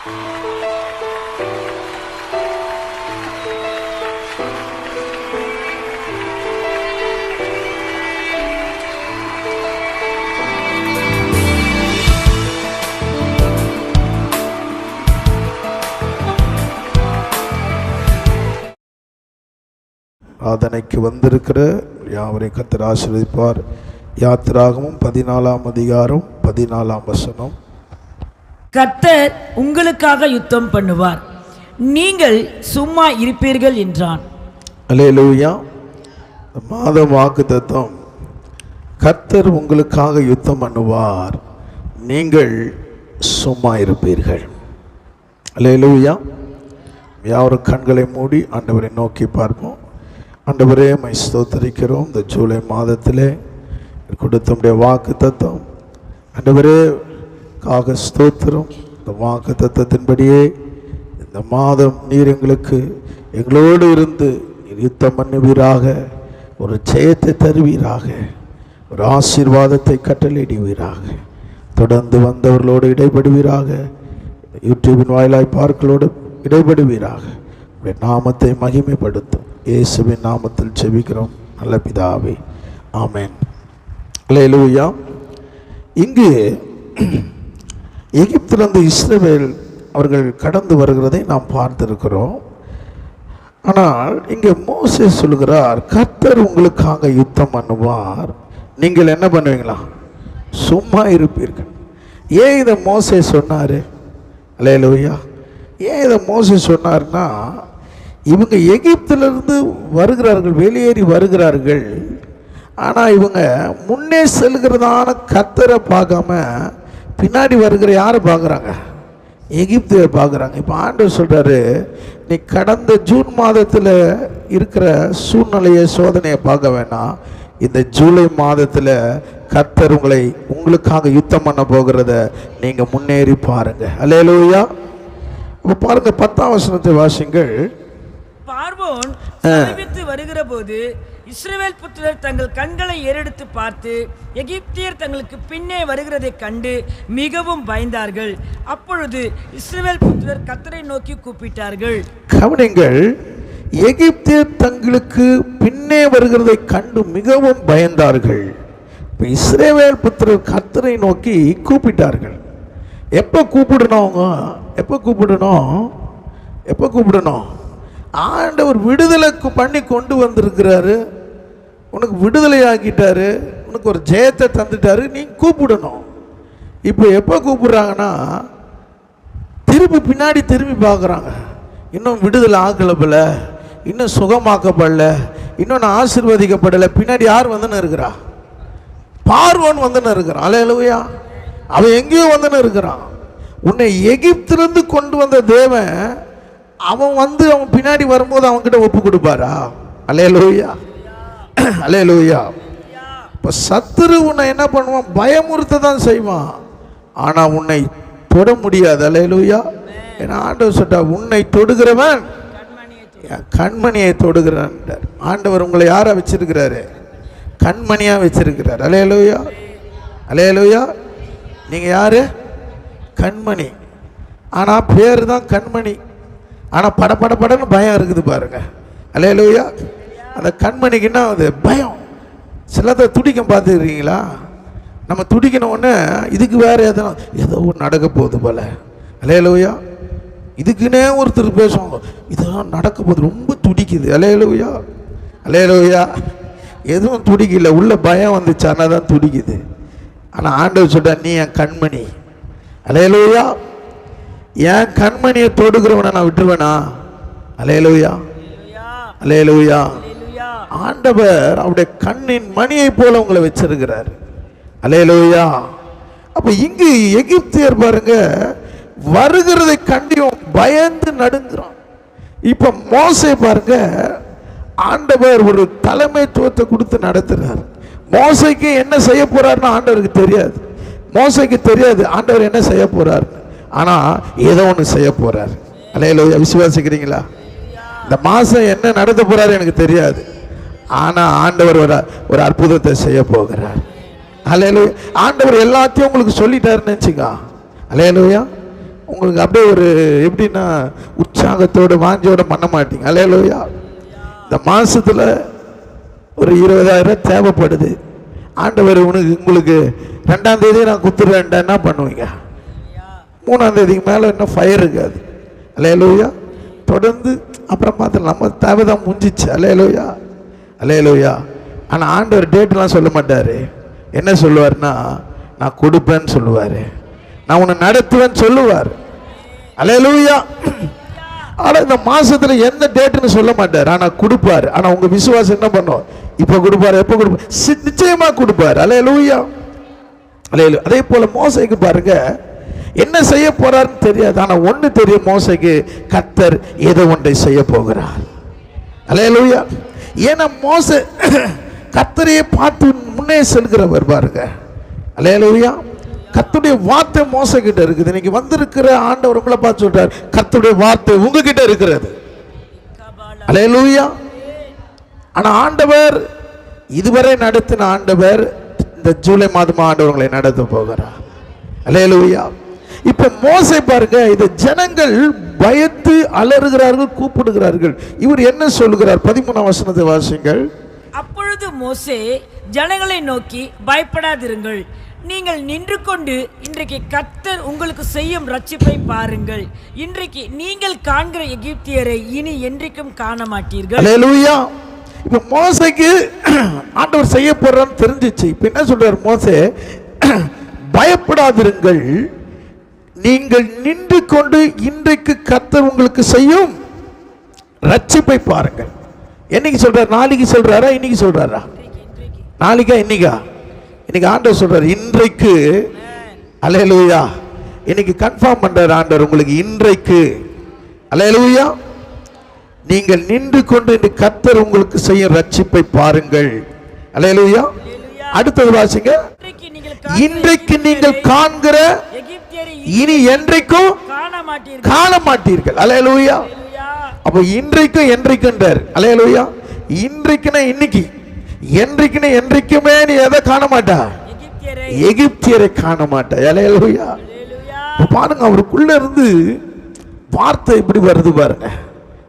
ஆதனைக்கு வந்திருக்கிற யாவரை கர்த்தர் ஆசீர்வதிப்பார். யாத்திராகமம் 14ஆம் அதிகாரம் 14ஆம் வசனம். கர்த்தர் உங்களுக்காக யுத்தம் பண்ணுவார், நீங்கள் சும்மா இருப்பீர்கள் என்றான். அல்லேலூயா. மாத வாக்குத்தத்தம், கர்த்தர் உங்களுக்காக யுத்தம் பண்ணுவார், நீங்கள் சும்மா இருப்பீர்கள். அல்லேலூயா. யாவரும் கண்களை மூடி ஆண்டவரை நோக்கி பார்ப்போம். ஆண்டவரே, மை ஸ்தோத்தரிக்கிறோம். இந்த ஜூலை மாதத்திலே கொடுத்த வாக்கு தத்துவம் ஆண்டவரே காக ஸ்தோத்திரம். இந்த வாக்கு தத்துவத்தின்படியே இந்த மாதம் நீர் எங்களோடு இருந்து யுத்தம் பண்ணுவீராக, ஒரு ஜெயத்தை தருவீராக, ஒரு ஆசீர்வாதத்தை கட்டளையிடுவீராக. தொடர்ந்து வந்தவர்களோடு இடைபடுவீராக, யூடியூபின் வாயிலாய் பார்க்கலோடு இடைபடுவீராக. நாமத்தை மகிமைப்படுத்தும் இயேசுவின் நாமத்தில் ஜெபிக்கிறோம் நல்ல பிதாவே, ஆமென். அல்லேலூயா. இங்கு எகிப்திலிருந்து இஸ்ரவேல் அவர்கள் கடந்து வருகிறதை நாம் பார்த்திருக்கிறோம். ஆனால் இங்கே மோசே சொல்கிறார், கர்த்தர் உங்களுக்காக யுத்தம் பண்ணுவார், நீங்கள் என்ன பண்ணுவீங்களா? சும்மா இருப்பீர்கள். ஏன் இதை மோசே சொன்னார்? அல்லேலூயா. ஏன் இதை மோசே சொன்னார்னா, இவங்க எகிப்திலிருந்து வருகிறார்கள், வெளியேறி வருகிறார்கள். ஆனால் இவங்க முன்னே செல்கிறதான கர்த்தரை பார்க்காம பின்னாடி வருகிற யாரை பார்க்குறாங்க? எகிப்தியை பார்க்குறாங்க. இப்போ ஆண்டவர் சொல்கிறாரு, நீ கடந்த ஜூன் மாதத்தில் இருக்கிற சூழ்நிலையை சோதனையை பார்க்க வேணாம், இந்த ஜூலை மாதத்தில் கர்த்தர் உங்களுக்காக யுத்தம் பண்ண போகிறத நீங்கள் முன்னேறி பாருங்கள். அல்லேலூயா. இப்போ பாருங்கள், 10ஆம் வசனத்தை வாசிங்கள். பார்வோன் சமீபித்து வருகிற போது இஸ்ரவேல் புத்திரர் தங்கள் கண்களை ஏறெடுத்து பார்த்து எகிப்தியர் தங்களுக்கு பின்னே வருகிறதை கண்டு மிகவும் பயந்தார்கள். அப்பொழுது இஸ்ரவேல் புத்திரர் கர்த்தரை நோக்கி கூப்பிட்டார்கள். கவனிங்கள், எகிப்தியர் தங்களுக்கு பின்னே வருகிறதை கண்டு மிகவும் பயந்தார்கள். இப்போ இஸ்ரவேல் புத்திரர் கர்த்தரை நோக்கி கூப்பிட்டார்கள். எப்போ கூப்பிடணும்? எப்போ கூப்பிடணும்? ஆண்டவர் விடுதலை பண்ணி கொண்டு வந்திருக்கிறாரு, உனக்கு விடுதலை ஆக்கிட்டாரு, உனக்கு ஒரு ஜெயத்தை தந்துட்டாரு, நீ கூப்பிடணும். இப்போ எப்போ கூப்பிடுறாங்கன்னா, பின்னாடி திரும்பி பார்க்குறாங்க. இன்னும் விடுதலை ஆக்கலப்பல, இன்னும் சுகமாக்கப்படல, இன்னும் நான் ஆசீர்வதிக்கப்படலை. பின்னாடி யார் வந்துன்னு இருக்கிறா? பார்வோன் வந்துன்னு இருக்கிறான். அல்லேலூயா. அவன் எங்கேயோ வந்துன்னு இருக்கிறான். உன்னை எகிப்திலிருந்து கொண்டு வந்த தேவன் அவன் பின்னாடி வரும்போது அவன்கிட்ட ஒப்பு கொடுப்பாரா? அல்லேலூயா. அல்லேலூயா. இப்போ சத்துரு உன்னை என்ன பண்ணுவான்? பயமுறுத்த தான் செய்வான், ஆனால் உன்னை தொட முடியாது. அல்லேலூயா. ஏன்னா ஆண்டவர் சொல்றா, உன்னை தொடுகிறவன் கண்மணியை தொடுகிறான். ஆண்டவர் உங்களை யாரா வச்சிருக்கிறாரு? கண்மணியா வச்சிருக்கிறார். அல்லேலூயா. அல்லேலூயா. நீங்க யாரு? கண்மணி. ஆனால் பேர் தான் கண்மணி, ஆனால் படன்னு பயம் இருக்குது பாருங்க. அல்லேலூயா. அந்த கண்மணிக்குன்னா அது பயம். சிலதை துடிக்கம் பார்த்துருக்கீங்களா? நம்ம துடிக்கணும் ஒன்று, இதுக்கு வேறு ஏதோ ஒன்று நடக்க போகுது போல. அல்லேலூயா. இதுக்குன்னே ஒருத்தர் பேசுவாங்க, இதெல்லாம் நடக்க போகுது, ரொம்ப துடிக்குது. அல்லேலூயா. அல்லேலூயா. எதுவும் துடிக்கல, உள்ள பயம் வந்துச்சானா தான் துடிக்குது. ஆனால் ஆண்டவர் சொல்ற, நீ என் கண்மணி. அல்லேலூயா. என் கண்மணியை தொடுகிறவனை நான் விட்டுருவேனா? அல்லேலூயா. அல்லேலூயா. ஆண்டவர் அவருடைய கண்ணின் மணியை போல உங்களை வச்சிருக்கிறார். அல்லேலூயா. அப்ப இங்கு எகிப்தியர் பாருங்க, வருகிறதை கண்டியும் பயந்து நடுங்குறான். இப்ப மோசே பாருங்க, ஆண்டவர் ஒரு தலைமைத்துவத்தை கொடுத்து நடத்துறார். மோசைக்கு என்ன செய்ய போறாருன்னு ஆண்டவருக்கு தெரியாது. மோசைக்கு தெரியாது ஆண்டவர் என்ன செய்ய போறார், ஆனா ஏதோ ஒன்று செய்ய போறார். அல்லேலூயா. விசுவாசிக்கிறீங்களா? இந்த மாசம் என்ன நடத்த போறாரு எனக்கு தெரியாது, ஆனா ஆண்டவர் ஒரு அற்புதத்தை செய்ய போகிறார். அல்லேலூயா. ஆண்டவர் எல்லாத்தையும் உங்களுக்கு சொல்லிட்டாருன்னு நினைச்சுங்க. அல்லேலூயா. உங்களுக்கு அப்படியே ஒரு எப்படின்னா உற்சாகத்தோடு வாஞ்சியோட பண்ண மாட்டீங்க. அல்லேலூயா. இந்த மாதத்தில் ஒரு 20,000 தேவைப்படுது. ஆண்டவர் உங்களுக்கு 2ஆம் தேதி நான் குத்துறேன்டா, என்ன பண்ணுவீங்க? 3ஆம் தேதிக்கு மேலே இன்னும் ஃபயர் இருக்காது. அல்லேலூயா. தொடர்ந்து அப்புறம் பார்த்து நம்ம தேவை தான் முடிஞ்சிச்சு. அல்லேலூயா, அல்லேலூயா. ஆனால் ஆண்டவர் டேட்லாம் சொல்ல மாட்டார். என்ன சொல்லுவார்னா, நான் கொடுப்பேன்னு சொல்லுவார், நான் உன்னை நடத்துவேன்னு சொல்லுவார். அல்லேலூயா. ஆனால் இந்த மாதத்தில் எந்த டேட்டுன்னு சொல்ல மாட்டார், ஆனால் கொடுப்பார். ஆனால் உங்கள் விசுவாசம் என்ன பண்ணும்? இப்போ கொடுப்பார், எப்போ கொடுப்பார்? நிச்சயமாக கொடுப்பார். அல்லேலூயா, அல்லேலூயா. அதே போல் மோசேக்கு பாருங்க, என்ன செய்ய போறாருன்னு தெரியாது. ஆனால் ஒன்று தெரியும், மோசேக்கு கர்த்தர் ஏதோ ஒன்றை செய்ய போகிறார். அல்லேலூயா. ஏன்னா மோசே கர்த்தரையே பார்த்து முன்னே செல்கிறவர் பாருங்க. அல்லேலூயா. கர்த்தருடைய வார்த்தை மோசே கிட்ட இருக்குது. இன்னைக்கு வந்திருக்கிற ஆண்டவர் உங்களை பார்த்து சொல்றார், கர்த்தருடைய வார்த்தை உங்ககிட்ட இருக்கிறது. அல்லேலூயா. ஆனா ஆண்டவர் இதுவரை நடத்தின ஆண்டவர் இந்த ஜூலை மாதம் ஆண்டவர்களை நடத்த போகிறார். அல்லேலூயா. இப்ப மோசே பாருங்க, இந்த ஜனங்கள் பயந்து அலறுகிறார்கள், கூப்பிடுகிறார்கள். இவர் என்ன சொல்லுகிறார்? 13ஆம் வசனத்தை வாசிங்கள். அப்பொழுது மோசே ஜனங்களை நோக்கி, பயப்படாதிருங்கள், நீங்கள் நின்று கொண்டு இன்றைக்கு கர்த்தர் உங்களுக்கு செய்யும் ரட்சிப்பை பாருங்கள். இன்றைக்கு நீங்கள் காண்கிற எகிப்தியரை இனி என்றைக்கும் காண மாட்டீர்கள். அல்லேலூயா. இப்ப மோசேக்கு ஆண்டவர் செய்ய போறான்னு தெரிஞ்சிச்சு. இப்ப என்ன சொல்றார் மோசே? பயப்படாதிருங்கள், நீங்கள் நின்று கொண்டு இன்றைக்கு கர்த்தர் உங்களுக்கு செய்யும் ரட்சிப்பை பாருங்கள். என்னைக்கு சொல்றார்? நாளைக்கு சொல்றாரா, இன்னைக்கு சொல்றாரா? நாளைக்கா இன்னைக்கா? இன்னைக்கு ஆண்டவர் சொல்றார் இன்றைக்கு. அல்லேலூயா. இன்னைக்கு கன்ஃபார்ம் பண்றார் ஆண்டவர் உங்களுக்கு இன்றைக்கு. அல்லேலூயா. நீங்கள் நின்று கொண்டு இந்த கர்த்தர் உங்களுக்கு செய்யும் ரட்சிப்பை பாருங்கள். அல்லேலூயா. அடுத்தது வாசிங்க. இன்றைக்கு நீங்கள் காண்கிற இனி என்றைக்கும் காண மாட்டீர்கள். அல்லேலூயா. அப்ப இன்றைக்கும் என்றைக்குன்றார். அல்லேலூயா. இன்றைக்குன்னா இன்னைக்கு, என்றைக்குன்னா என்றைக்குமே நீ எதை காண மாட்டா? எகிப்தியரை காண மாட்டா. அல்லேலூயா. பாருங்க, அவருக்குள்ள இருந்து வார்த்தை இப்படி வருது பாருங்க.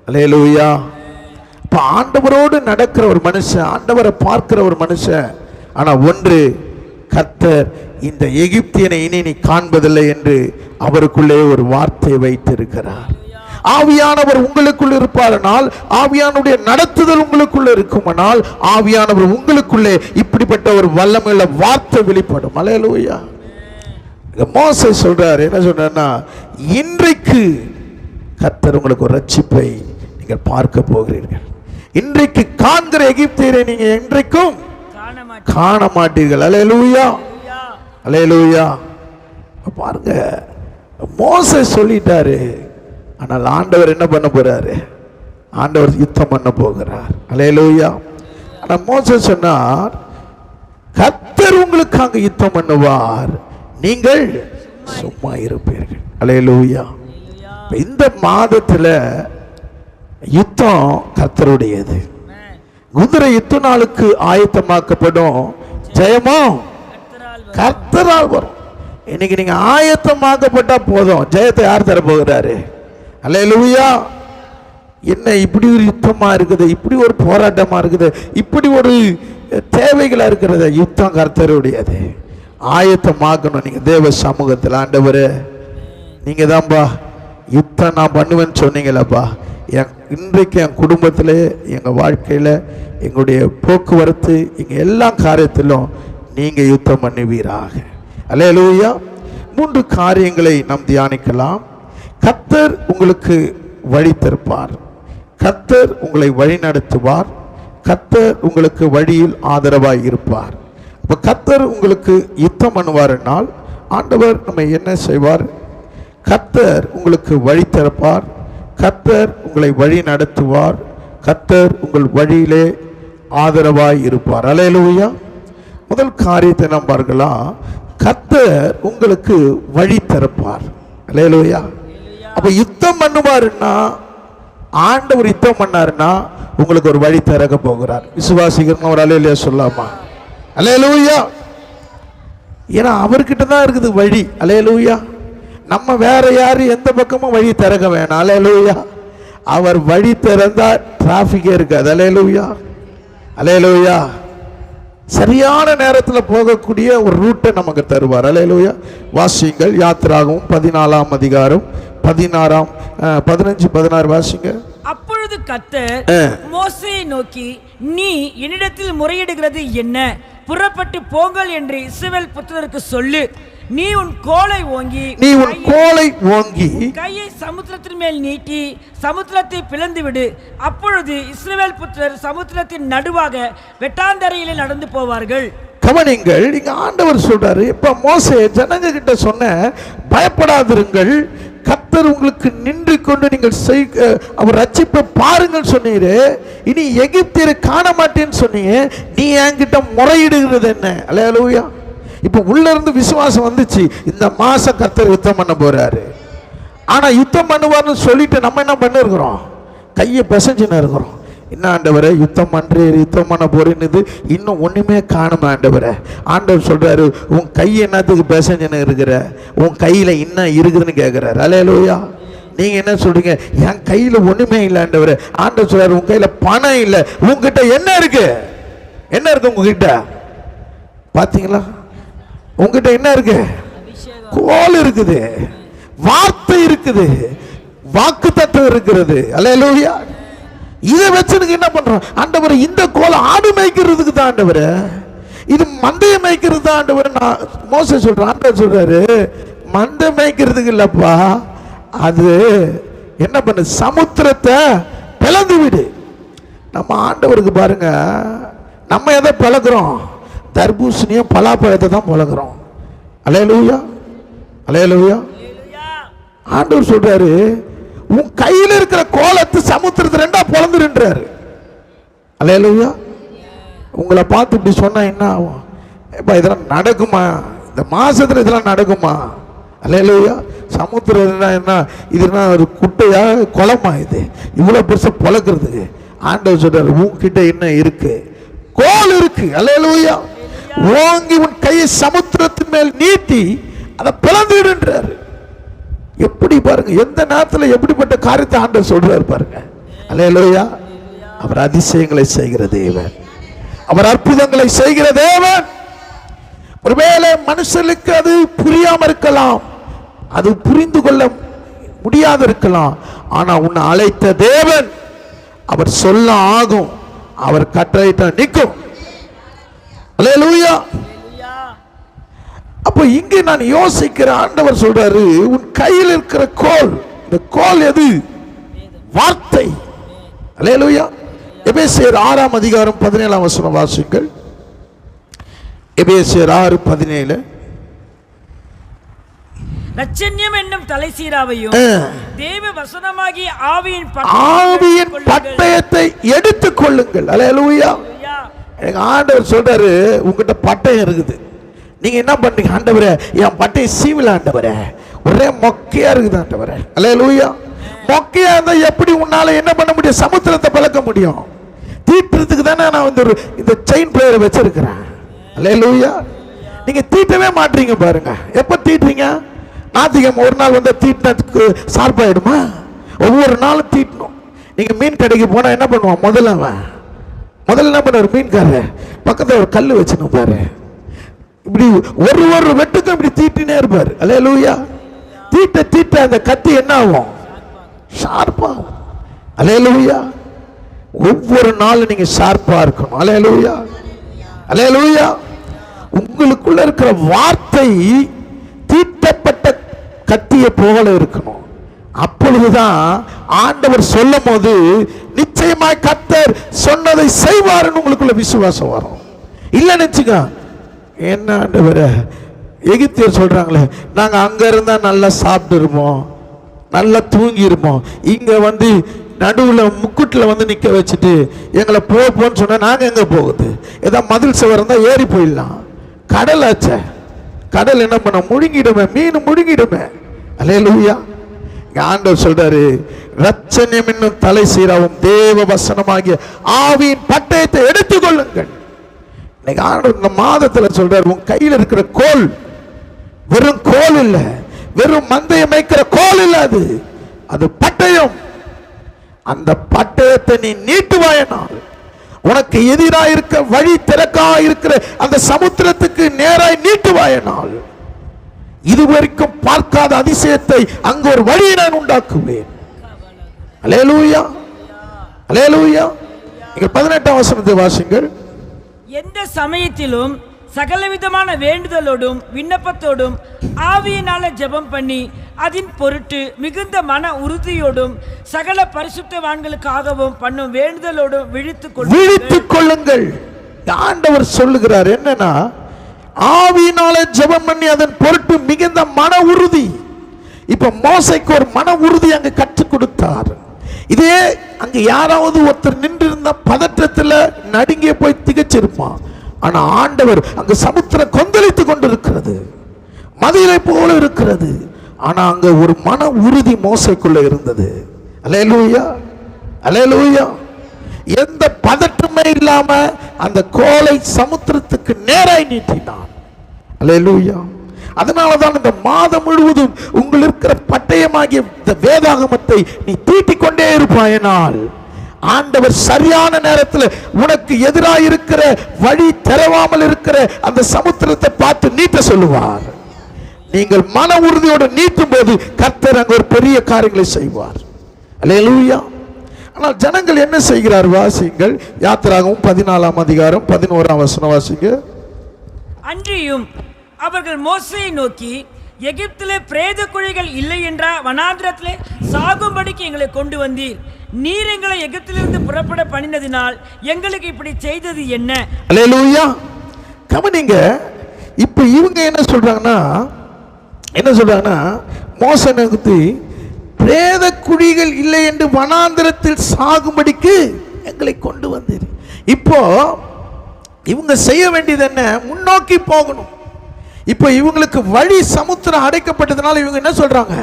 அல்லேலூயா. இப்ப ஆண்டவரோடு நடக்கிற ஒரு மனுஷன், ஆண்டவரை பார்க்கிற ஒரு மனுஷன், ஆனா ஒன்று, கர்த்தர் இந்த எகிப்தியனை இனி நீ காண்பதில்லை என்று அவருக்குள்ளே ஒரு வார்த்தை வைத்திருக்கிறார். ஆவியானவர் உங்களுக்குள் இருப்பாரனால், ஆவியானுடைய நடத்துதல் உங்களுக்குள்ள இருக்குமானால், ஆவியானவர் உங்களுக்குள்ளே இப்படிப்பட்ட ஒரு வல்லமையுள்ள வார்த்தை வெளிப்படும். அல்லேலூயா. மோசே சொல்றார், என்ன சொல்றாருன்னா, இன்றைக்கு கர்த்தர் உங்களுக்கு ஒரு ரட்சிப்பை நீங்கள் பார்க்க போகிறீர்கள். இன்றைக்கு காண்கிற எகிப்தியரை நீங்க என்றைக்கும் காண மாட்டீர்கள். அல்லேலூயா, அல்லேலூயா. பாருங்க, மோசே சொல்லிட்டாரு, ஆனால் ஆண்டவர் என்ன பண்ண போறாரு? ஆண்டவர் யுத்தம் பண்ண போகிறார். அல்லேலூயா. ஆனா மோசே சொன்னார், கர்த்தர் உங்களுக்காக யுத்தம் பண்ணுவார், நீங்கள் சும்மா இருப்பீர்கள். அல்லேலூயா. இந்த மாதத்துல யுத்தம் கர்த்தருடையது. குதிரை யுத்த நாளுக்கு ஆயத்தமாக்கப்படும், ஜெயமோ கர்த்தரால் வரும். இன்னைக்கு நீங்க ஆயத்தமாக்கப்பட்டா போதும், ஜெயத்தை யார் தர போகிறாரு? அல்லேலூயா. என்ன இப்படி ஒரு யுத்தமா இருக்குது, இப்படி ஒரு போராட்டமா இருக்குது, இப்படி ஒரு தேவைகளா இருக்கிறது? யுத்தம் கர்த்தருடையது. ஆயத்தமாக்கணும். நீங்க தேவ சமூகத்தில், ஆண்டவரே நீங்க தான்பா யுத்தம் நான் பண்ணுவேன்னு சொன்னீங்களப்பா. இன்றைக்கு என் குடும்பத்தில், எங்கள் வாழ்க்கையில், எங்களுடைய போக்குவரத்து, எங்கள் எல்லா காரியத்திலும் நீங்கள் யுத்தம் பண்ணுவீராக. அல்லேலூயா. 3 காரியங்களை நாம் தியானிக்கலாம். கர்த்தர் உங்களுக்கு வழி திறப்பார், கர்த்தர் உங்களை வழி நடத்துவார், கர்த்தர் உங்களுக்கு வழியில் ஆதரவாய் இருப்பார். இப்போ கர்த்தர் உங்களுக்கு யுத்தம் பண்ணுவார்னால் ஆண்டவர் நம்ம என்ன செய்வார்? கர்த்தர் உங்களுக்கு வழி திறப்பார், கர்த்தர் உங்களை வழி நடத்துவார், கர்த்தர் உங்கள் வழியிலே ஆதரவாய் இருப்பார். அல்லேலூயா. முதல் காரியத்தை நாம் பார்க்கலாம், கர்த்தர் உங்களுக்கு வழி திறப்பார். அல்லேலூயா. அப்ப யுத்தம் பண்ணுவாருன்னா, ஆண்டவர் யுத்தம் பண்ணாருன்னா உங்களுக்கு ஒரு வழி திறக்க போகிறார். விசுவாசிக்கிறவங்க ஒரு அல்லேலூயா சொல்லாமா? அல்லேலூயா. ஏன்னா அவர்கிட்ட தான் இருக்குது வழி. அல்லேலூயா. நம்ம வேற யாரும் எந்த பக்கமும் வழி திறக்க வேணாம். அல்லேலூயா. அவர் வழி திறந்தா டிராபிக்கே இருக்காது. அல்லேலூயா, அல்லேலூயா. சரியான நேரத்தில் போகக்கூடிய ஒரு ரூட்டை நமக்கு தருவார். அல்லேலூயா. வாசிங்கள் யாத்திராகவும் 14ஆம் அதிகாரம் 16 15 16 வாசிங்க. அப்பொழுது கர்த்தர் மோசேயை நோக்கி, நீ என்னிடத்தில் முறையிடுகிறது என்ன? புறப்பட்டு போங்கள் என்று இஸ்ரவேல் புத்திரருக்கு சொல்லு. நீ உன் கோலை ஓங்கி கையை சமுத்திரத்தின் மேல் நீட்டி சமுத்திரத்தை பிளந்து விடு. அப்பொழுது இஸ்ரவேல் புத்திரர் சமுத்திரத்தின் நடுவாக வெட்டாந்தரையிலே நடந்து போவார்கள். கவனிங்கள், இங்க ஆண்டவர் சொல்றாரு, இப்ப மோசே ஜனங்க கிட்ட சொன்ன பயப்படாதிருங்கள், கர்த்தர் உங்களுக்கு நின்று கொண்டு நீங்கள் அவர் ரட்சிப்பை பாருங்கள் சொன்னீரு. இனி எகிப்தியரை காண மாட்டேன்னு சொன்னீங்க, நீ என்கிட்ட முறையிடுகிறது என்ன? அல்லேலூயா. இப்ப உள்ள இருந்து விசுவாசம் வந்துச்சு, இந்த மாசம் கர்த்தர் யுத்தம் பண்ண போறாரு. ஆனா யுத்தம் பண்ணுவார்னு சொல்லிட்டு நம்ம என்ன பண்ணிருக்கிறோம்? கையை பிசைஞ்சுன்னு இருக்கிறோம். என்ன ஆண்டவரே, யுத்தம் பண்றீர், யுத்தம் பண்ண போறேன்னு இன்னும் ஒண்ணுமே காணுமா ஆண்டவரே? ஆண்டவர் சொல்றாரு, உன் கை என்னத்துக்கு பிசைஞ்சுன்னு இருக்கிற? உன் கையில என்ன இருக்குதுன்னு கேட்கிறாரு. அல்லேலூயா. நீங்க என்ன சொல்றீங்க? என் கையில ஒண்ணுமே இல்லை ஆண்டவரே. ஆண்டவர் சொல்றாரு, உன் கையில பணம் இல்லை, உங்ககிட்ட என்ன இருக்கு? என்ன இருக்கு உங்ககிட்ட? பாத்தீங்களா? உங்ககிட்ட என்ன இருக்கு? கோல் இருக்குது, வார்த்தை இருக்குது, வாக்கு தத்துவம் இருக்கிறது. அல்லேலூயா. இதை வச்சு என்ன பண்றோம்? ஆண்டவரே, இந்த கோல் ஆடு மேய்க்கிறதுக்கு தான் ஆண்டவரே, இது மந்தையை மேய்க்கிறது தான் ஆண்டவரே. நான் மோசே சொல்றேன், ஆண்டவர் சொல்றாரு, மந்தை மேய்க்கிறதுக்கு இல்லப்பா, அது என்ன பண்ணு, சமுத்திரத்தை பிளந்து விடு. நம்ம ஆண்டவருக்கு பாருங்க, நம்ம எதை பிளக்குறோம்? தர்பூசணியும் பலாப்பழத்தை தான் பழகிறோம். அல்லேலூயா, அல்லேலூயா. ஆண்டவர் சொல்றாரு, உன் கையில் இருக்கிற கோலத்தை சமுத்திரத்தை ரெண்டா பிளந்துருன்றாரு. அல்லேலூயா. உங்களை பார்த்து இப்படி சொன்னா என்ன ஆகும்? இதெல்லாம் நடக்குமா? இந்த மாசத்துல இதெல்லாம் நடக்குமா? அல்லேலூயா. சமுத்திரம் என்ன, இதுனா ஒரு குட்டையா குளமா? இது இவ்வளவு பெருசா பழக்கிறதுக்கு ஆண்டவர் சொல்றாரு, உன்கிட்ட என்ன இருக்கு? கோல் இருக்கு. அல்லேலூயா. ஓங்கி உன் கையை சமுத்திரத்தின் மேல் நீட்டி அதை பிளந்துடுன்றாரு. எப்படி பாருங்க, எந்த நேரத்தில் எப்படிப்பட்ட காரியத்தை ஆண்டவர் சொல்றாரு பாருங்க. அல்லேலூயா. அவர் அதிசயங்களை செய்கிற தேவன், அவர் அற்புதங்களை செய்கிற தேவன். ஒருவேளை மனுஷனுக்கு அது புரியாம இருக்கலாம், அது புரிந்து கொள்ள முடியாது இருக்கலாம். ஆனா உன்னை அழைத்த தேவன், அவர் சொல்ல ஆகும், அவர் கட்டளையிட்ட நிற்கும். அல்லேலூயா. அப்போ இங்கே நான் யோசிக்கிற, ஆண்டவர் சொல்றாரு, உன் கையில் இருக்கிற கோல், இந்த கோல் எது? வார்த்தை. அல்லேலூயா. எபேசியர் 6ஆம் அதிகாரம் 17ஆம் வசனம் வாசிங்கள். எபேசியர் 6:17. ரட்சண்யம் என்னும் தலைசீராவையும் தேவ வசனமாகிய ஆவியின் பட்டயத்தை எடுத்துக் கொள்ளுங்கள். அல்லேலூயா. எங்க ஆண்டவர் சொல்றாரு, உங்ககிட்ட பட்டயம் இருக்குது, நீங்க என்ன பண்றீங்க? ஆண்டவரே, என் பட்டயம் சீவில ஆண்டவரே, ஒரே மொக்கையா இருக்குது ஆண்டவரே. அல்லேலூயா. மொக்கையா இருந்தா எப்படி உன்னால என்ன பண்ண முடியும்? சமுத்திரத்தை பழக்க முடியும். தீட்டுறதுக்கு தானே நான் வந்து இந்த செயின் பிளேயரை வச்சிருக்கிறேன். அல்லேலூயா. நீங்க தீட்டவே மாட்டீங்க பாருங்க. எப்ப தீட்டுறீங்க? ஞாயிற்றுக்கிழமை ஒரு நாள் வந்து தீட்டினதுக்கு சார்பாயிடுமா? ஒவ்வொரு நாளும் தீட்டணும். நீங்க மீன் கடைக்கு போனா என்ன பண்ணுவான்? முதல்ல என்ன பண்ண, மீன்காரர் பக்கத்தில் ஒரு கல் வச்சுன்னு பாரு, இப்படி ஒரு வெட்டுக்கும் இப்படி தீட்டினே இருப்பாரு. அல்லேலூயா. தீட்ட அந்த கத்தி என்ன ஆகும்? ஷார்ப்பா. அல்லேலூயா. ஒவ்வொரு நாளும் நீங்க ஷார்ப்பா இருக்கணும். அல்லேலூயா, அல்லேலூயா. உங்களுக்குள்ள இருக்கிற வார்த்தை தீட்டப்பட்ட கத்தியை போல இருக்கணும். அப்பொழுதுதான் ஆண்டவர் சொல்லும் போது நிச்சயமாய் கர்த்தர் சொன்னதை செய்வார்னு உங்களுக்குள்ள விசுவாசம் வரும். இல்லைன்னு வச்சுக்க, என்ன ஆண்டவரே, எகிப்தியர் சொல்றாங்களே, நாங்க அங்க இருந்தா நல்லா சாப்பிட்டு இருப்போம், நல்லா தூங்கி இருப்போம், இங்க வந்து நடுவில் முக்குட்டில் வந்து நிற்க வச்சுட்டு எங்களை போன்னு சொன்னா நாங்க எங்க போகுது? ஏதாவது மதில் சுவர் இருந்தா ஏறி போயிடலாம். கடல் ஆச்ச, கடல் என்ன பண்ண, முழுங்கிடுமே, மீன் முழுங்கிடுமே. அல்லேலூயா. ஆண்டவர் சொல்றாரு, ரட்சண்யம் என்னும் தலை சீராவும் தேவ வசனமாகிய ஆவியின் பட்டயத்தை எடுத்துக் கொள்ளுங்கள். இன்னைக்கு ஆண்டவர் இந்த மாதத்துல சொல்றாரு, உன் கையில் இருக்கிற கோல் வெறும் கோல் இல்ல, வெறும் மந்தையை மேய்க்கிற கோல் இல்ல, அது பட்டயம். அந்த பட்டயத்தை நீ நீட்டுவாயனால் உனக்கு எதிராக இருக்க வழி திறக்கா இருக்கிற அந்த சமுத்திரத்துக்கு நேராய் நீட்டுவாயனால் இதுவரைக்கும் பார்க்காத அதிசயத்தை அங்கு ஒரு வழியை நான் உண்டாக்குவேன். அல்லேலூயா, அல்லேலூயா. நீங்கள் 18ஆம் வசனத்தை வாசிங்கள். எந்த சமயத்திலும் சகலவிதமான வேண்டுதலோடும் விண்ணப்பத்தோடும் ஆவியினால ஜெபம் பண்ணி அதன் பொருட்டு மிகுந்த மன உறுதியோடும் சகல பரிசுத்தவான்களுக்காகவும் பண்ணும் வேண்டுதலோடும் விழித்துக் கொள்ளுங்கள். ஆண்டவர் சொல்லுகிறார் என்னன்னா, ஆவியினால ஜெபம் பண்ணி அதன் பொருட்டு மிகுந்த மன உறுதி. இப்ப மோசைக்கு ஒரு மன உறுதி அங்க கற்றுக் கொடுத்தார். இதே அங்க யாராவது ஒருத்தர் நின்று இருந்த பதற்றத்தில் நடுங்கிய போய் திகச்சிருப்பான். ஆனா ஆண்டவர் அங்க சமுத்திரம் கொந்தளித்துக் கொண்டிருக்கிறது, மதிலை போல இருக்கிறது. ஆனா அங்க ஒரு மன உறுதி மோசைக்குள்ள இருந்தது. அல்லேலூயா, அல்லேலூயா. எந்த பதற்றமே இல்லாம அந்த கோலை சமுத்திரத்துக்கு நேராய் நீட்டினான். அல்லேலூயா. அதனாலதான் இந்த மாதம் முழுவதும் உங்கள் இருக்கிற பட்டயமாகிய இந்த வேதாகமத்தை நீ தீட்டிக் கொண்டே இருப்பாயினால் ஆண்டவர் சரியான நேரத்தில் உனக்கு எதிராக இருக்கிற வழி திறவாமல் இருக்கிற அந்த சமுத்திரத்தை பார்த்து நீட்ட சொல்லுவார். நீங்கள் மன உறுதியோடு நீட்டும் போது கர்த்தர் அங்க ஒரு பெரிய காரியங்களை செய்வார். அல்லேலூயா. ஆனால் ஜனங்கள் என்ன செய்கிறார்? வாசிங்கள். யாத்திராகமம் 14ஆம் அதிகாரம் 11ஆம் வசனம் வாசிங்க. அன்றியும் அவர்கள் மோசேயை நோக்கி, எகிப்திலே பிரேத குழிகள் இல்லை என்றா வனாந்திரத்திலே சாகும்படிக்கு எங்களை கொண்டு வந்தீர். நீர் எங்களை எகிப்திலிருந்து புறப்பட பண்ணினதினால் எங்களுக்கு இப்படி செய்தது என்ன? அல்லேலூயா. கவனிங்க. இப்ப இவங்க என்ன சொல்றாங்கன்னா மோசே நோக்கி பிரேத குழிகள் இல்லை என்று வனாந்திரத்தில் சாகும்படிக்கு எங்களை கொண்டு வந்தீர். இப்போ இவங்க செய்ய வேண்டியது என்ன? முன்னோக்கி போகணும். இப்போ இவங்களுக்கு வழி சமுத்திரம் அடைக்கப்பட்டதுனால இவங்க என்ன சொல்றாங்க?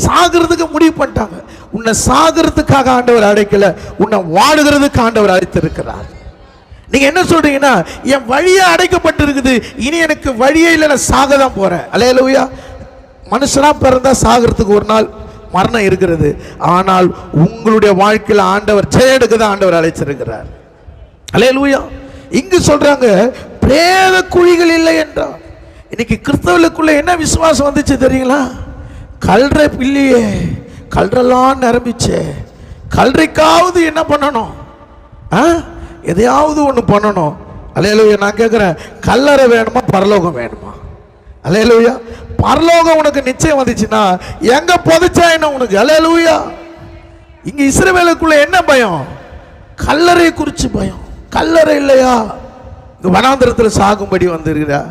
சாகிறதுக்கு முடிவு பண்ணிட்டாங்க. உன்னை சாகிறதுக்காக ஆண்டவர் அடைக்கல, உன்னை வாடுகிறதுக்கு ஆண்டவர் அழைத்திருக்கிறார். நீங்க என்ன சொல்றீங்கன்னா, என் வழியே அடைக்கப்பட்டிருக்குது, இனி எனக்கு வழியே இல்லை, நான் சாக தான் போறேன். அல்லேலூயா. மனுஷனா பிறந்தா சாகிறதுக்கு ஒரு நாள் மரணம் இருக்கிறது. ஆனால் உங்களுடைய வாழ்க்கையில் ஆண்டவர் ஜெயடுக்கு தான் ஆண்டவர் அழைச்சிருக்கிறார். அல்லேலூயா. இங்கு சொல்றாங்க பிரேத குழிகள் இல்லை என்றார். இன்னைக்கு கிறிஸ்தவர்களுக்குள்ள என்ன விசுவாசம் வந்துச்சு தெரியுங்களா? கல்றை இல்லையே, கல்றெல்லாம் நிரம்பிச்சே, கல்றைக்காவது என்ன பண்ணணும்? எதையாவது ஒன்று பண்ணணும். அல்லேலூயா. நான் கேட்குறேன், கல்லறை வேணுமா பரலோகம் வேணுமா? அல்லேலூயா. பரலோகம் உனக்கு நிச்சயம் வந்துச்சுன்னா எங்க புதைச்சா என்ன உனக்கு? அல்லேலூயா. இங்க இஸ்ரவேலுக்குள்ள என்ன பயம்? கல்லறை குறிச்சு பயம். கல்லறை இல்லையா, இங்க வனாந்திரத்தில் சாகும்படி வந்திருக்கிறா.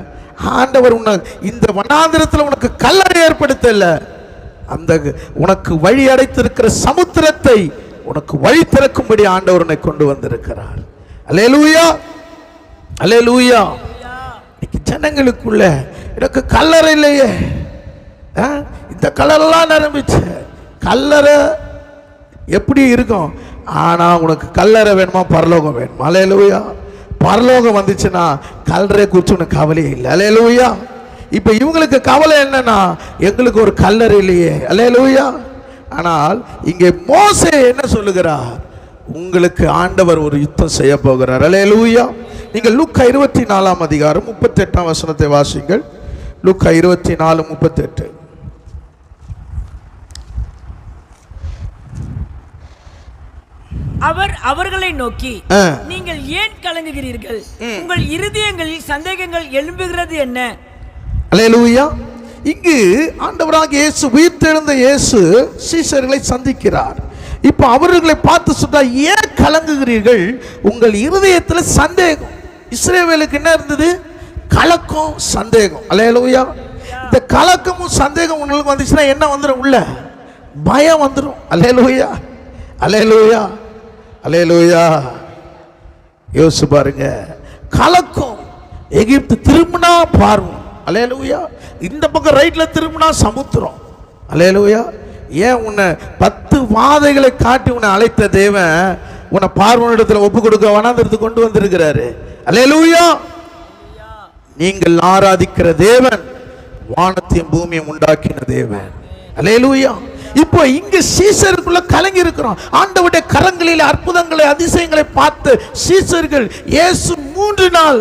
ஆண்டவர் உன்னை இந்த வனாந்திரத்தில் உனக்கு கல்லறை ஏற்படுத்தல, அந்த உனக்கு வழி அடைத்திருக்கிற சமுத்திரத்தை உனக்கு வழி திறக்கும்படி ஆண்டவர் உன்னை கொண்டு வந்திருக்கிறார். அல்லேலூயா, அல்லேலூயா. இன்னைக்கு ஜனங்களுக்குள்ள எனக்கு கல்லறை இல்லையே, இந்த கல்லறைலாம் நிரம்பிச்சு. கல்லறை எப்படி இருக்கும்? ஆனா உனக்கு கல்லறை வேணுமா பரலோகம் வேணுமா? அல்லேலூயா. பரலோகம் வந்துச்சுன்னா கல்லறை குறித்து உனக்கு கவலையே இல்லை. அல்லேலூயா. இப்ப இவங்களுக்கு கவலை என்னன்னா, எங்களுக்கு ஒரு கல்லறை இல்லையே. அல்லேலூயா. ஆனால் இங்கே மோசே என்ன சொல்லுகிறார்? உங்களுக்கு ஆண்டவர் ஒரு யுத்தம் செய்ய போகிறார். அல்லேலூயா. நீங்கள் லூக்கா 24ஆம் அதிகாரம் 38ஆம் வசனத்தை வாசிங்கள். லூக்கா 24:38. அவர் அவர்களை நோக்கி, நீங்கள் ஏன் கலங்குகிறீர்கள்? உங்கள் இருதயங்களில் சந்தேகங்கள் எழும்புகிறது என்ன? அல்லேலூயா. இங்கு ஆண்டவராகிய இயேசு, உயிர்த்தெழுந்த இயேசு சீஷர்களை சந்திக்கிறார். இப்ப அவர்களை பார்த்து சொல்றார், ஏன் கலங்குகிறீர்கள்? உங்கள் இருதயத்தில் சந்தேகம். இஸ்ரவேலுக்கு என்ன இருந்தது? கலக்கம், சந்தேகம். அல்லேலூயா. இந்த கலக்கமும் சந்தேகம் உங்களுக்கு வந்துச்சுன்னா என்ன வந்துடும்? உள்ள பயம் வந்துடும். அல்லேலூயா, அல்லேலூயா, அல்லேலூயா. யோசிச்சு பாருங்க. கலக்கம். எகிப்து திரும்பினா பார்வோம். அல்லேலூயா. இந்த பக்கம் ரைட்ல திரும்பினா சமுத்திரம். அல்லேலூயா. ஏன் உன்னை 10 வாதைகளை காட்டி உன்னை அழைத்த தேவன் உன்னை பார்வோனிடத்தில் ஒப்பு கொடுக்க வனாந்திரத்துக்கு கொண்டு வந்திருக்கிறாரு. அல்லேலூயா. நீங்கள் ஆராதிக்கிற தேவன் வானத்தையும் பூமியும் உண்டாக்கின தேவன். அல்லேலூயா. இப்போ இங்க சீசருக்குள்ள கலங்கி இருக்கிறோம். ஆண்டவருடைய கரங்களில் அற்புதங்களை அதிசயங்களை பார்த்து சீசர்கள் இயேசு 3 நாள்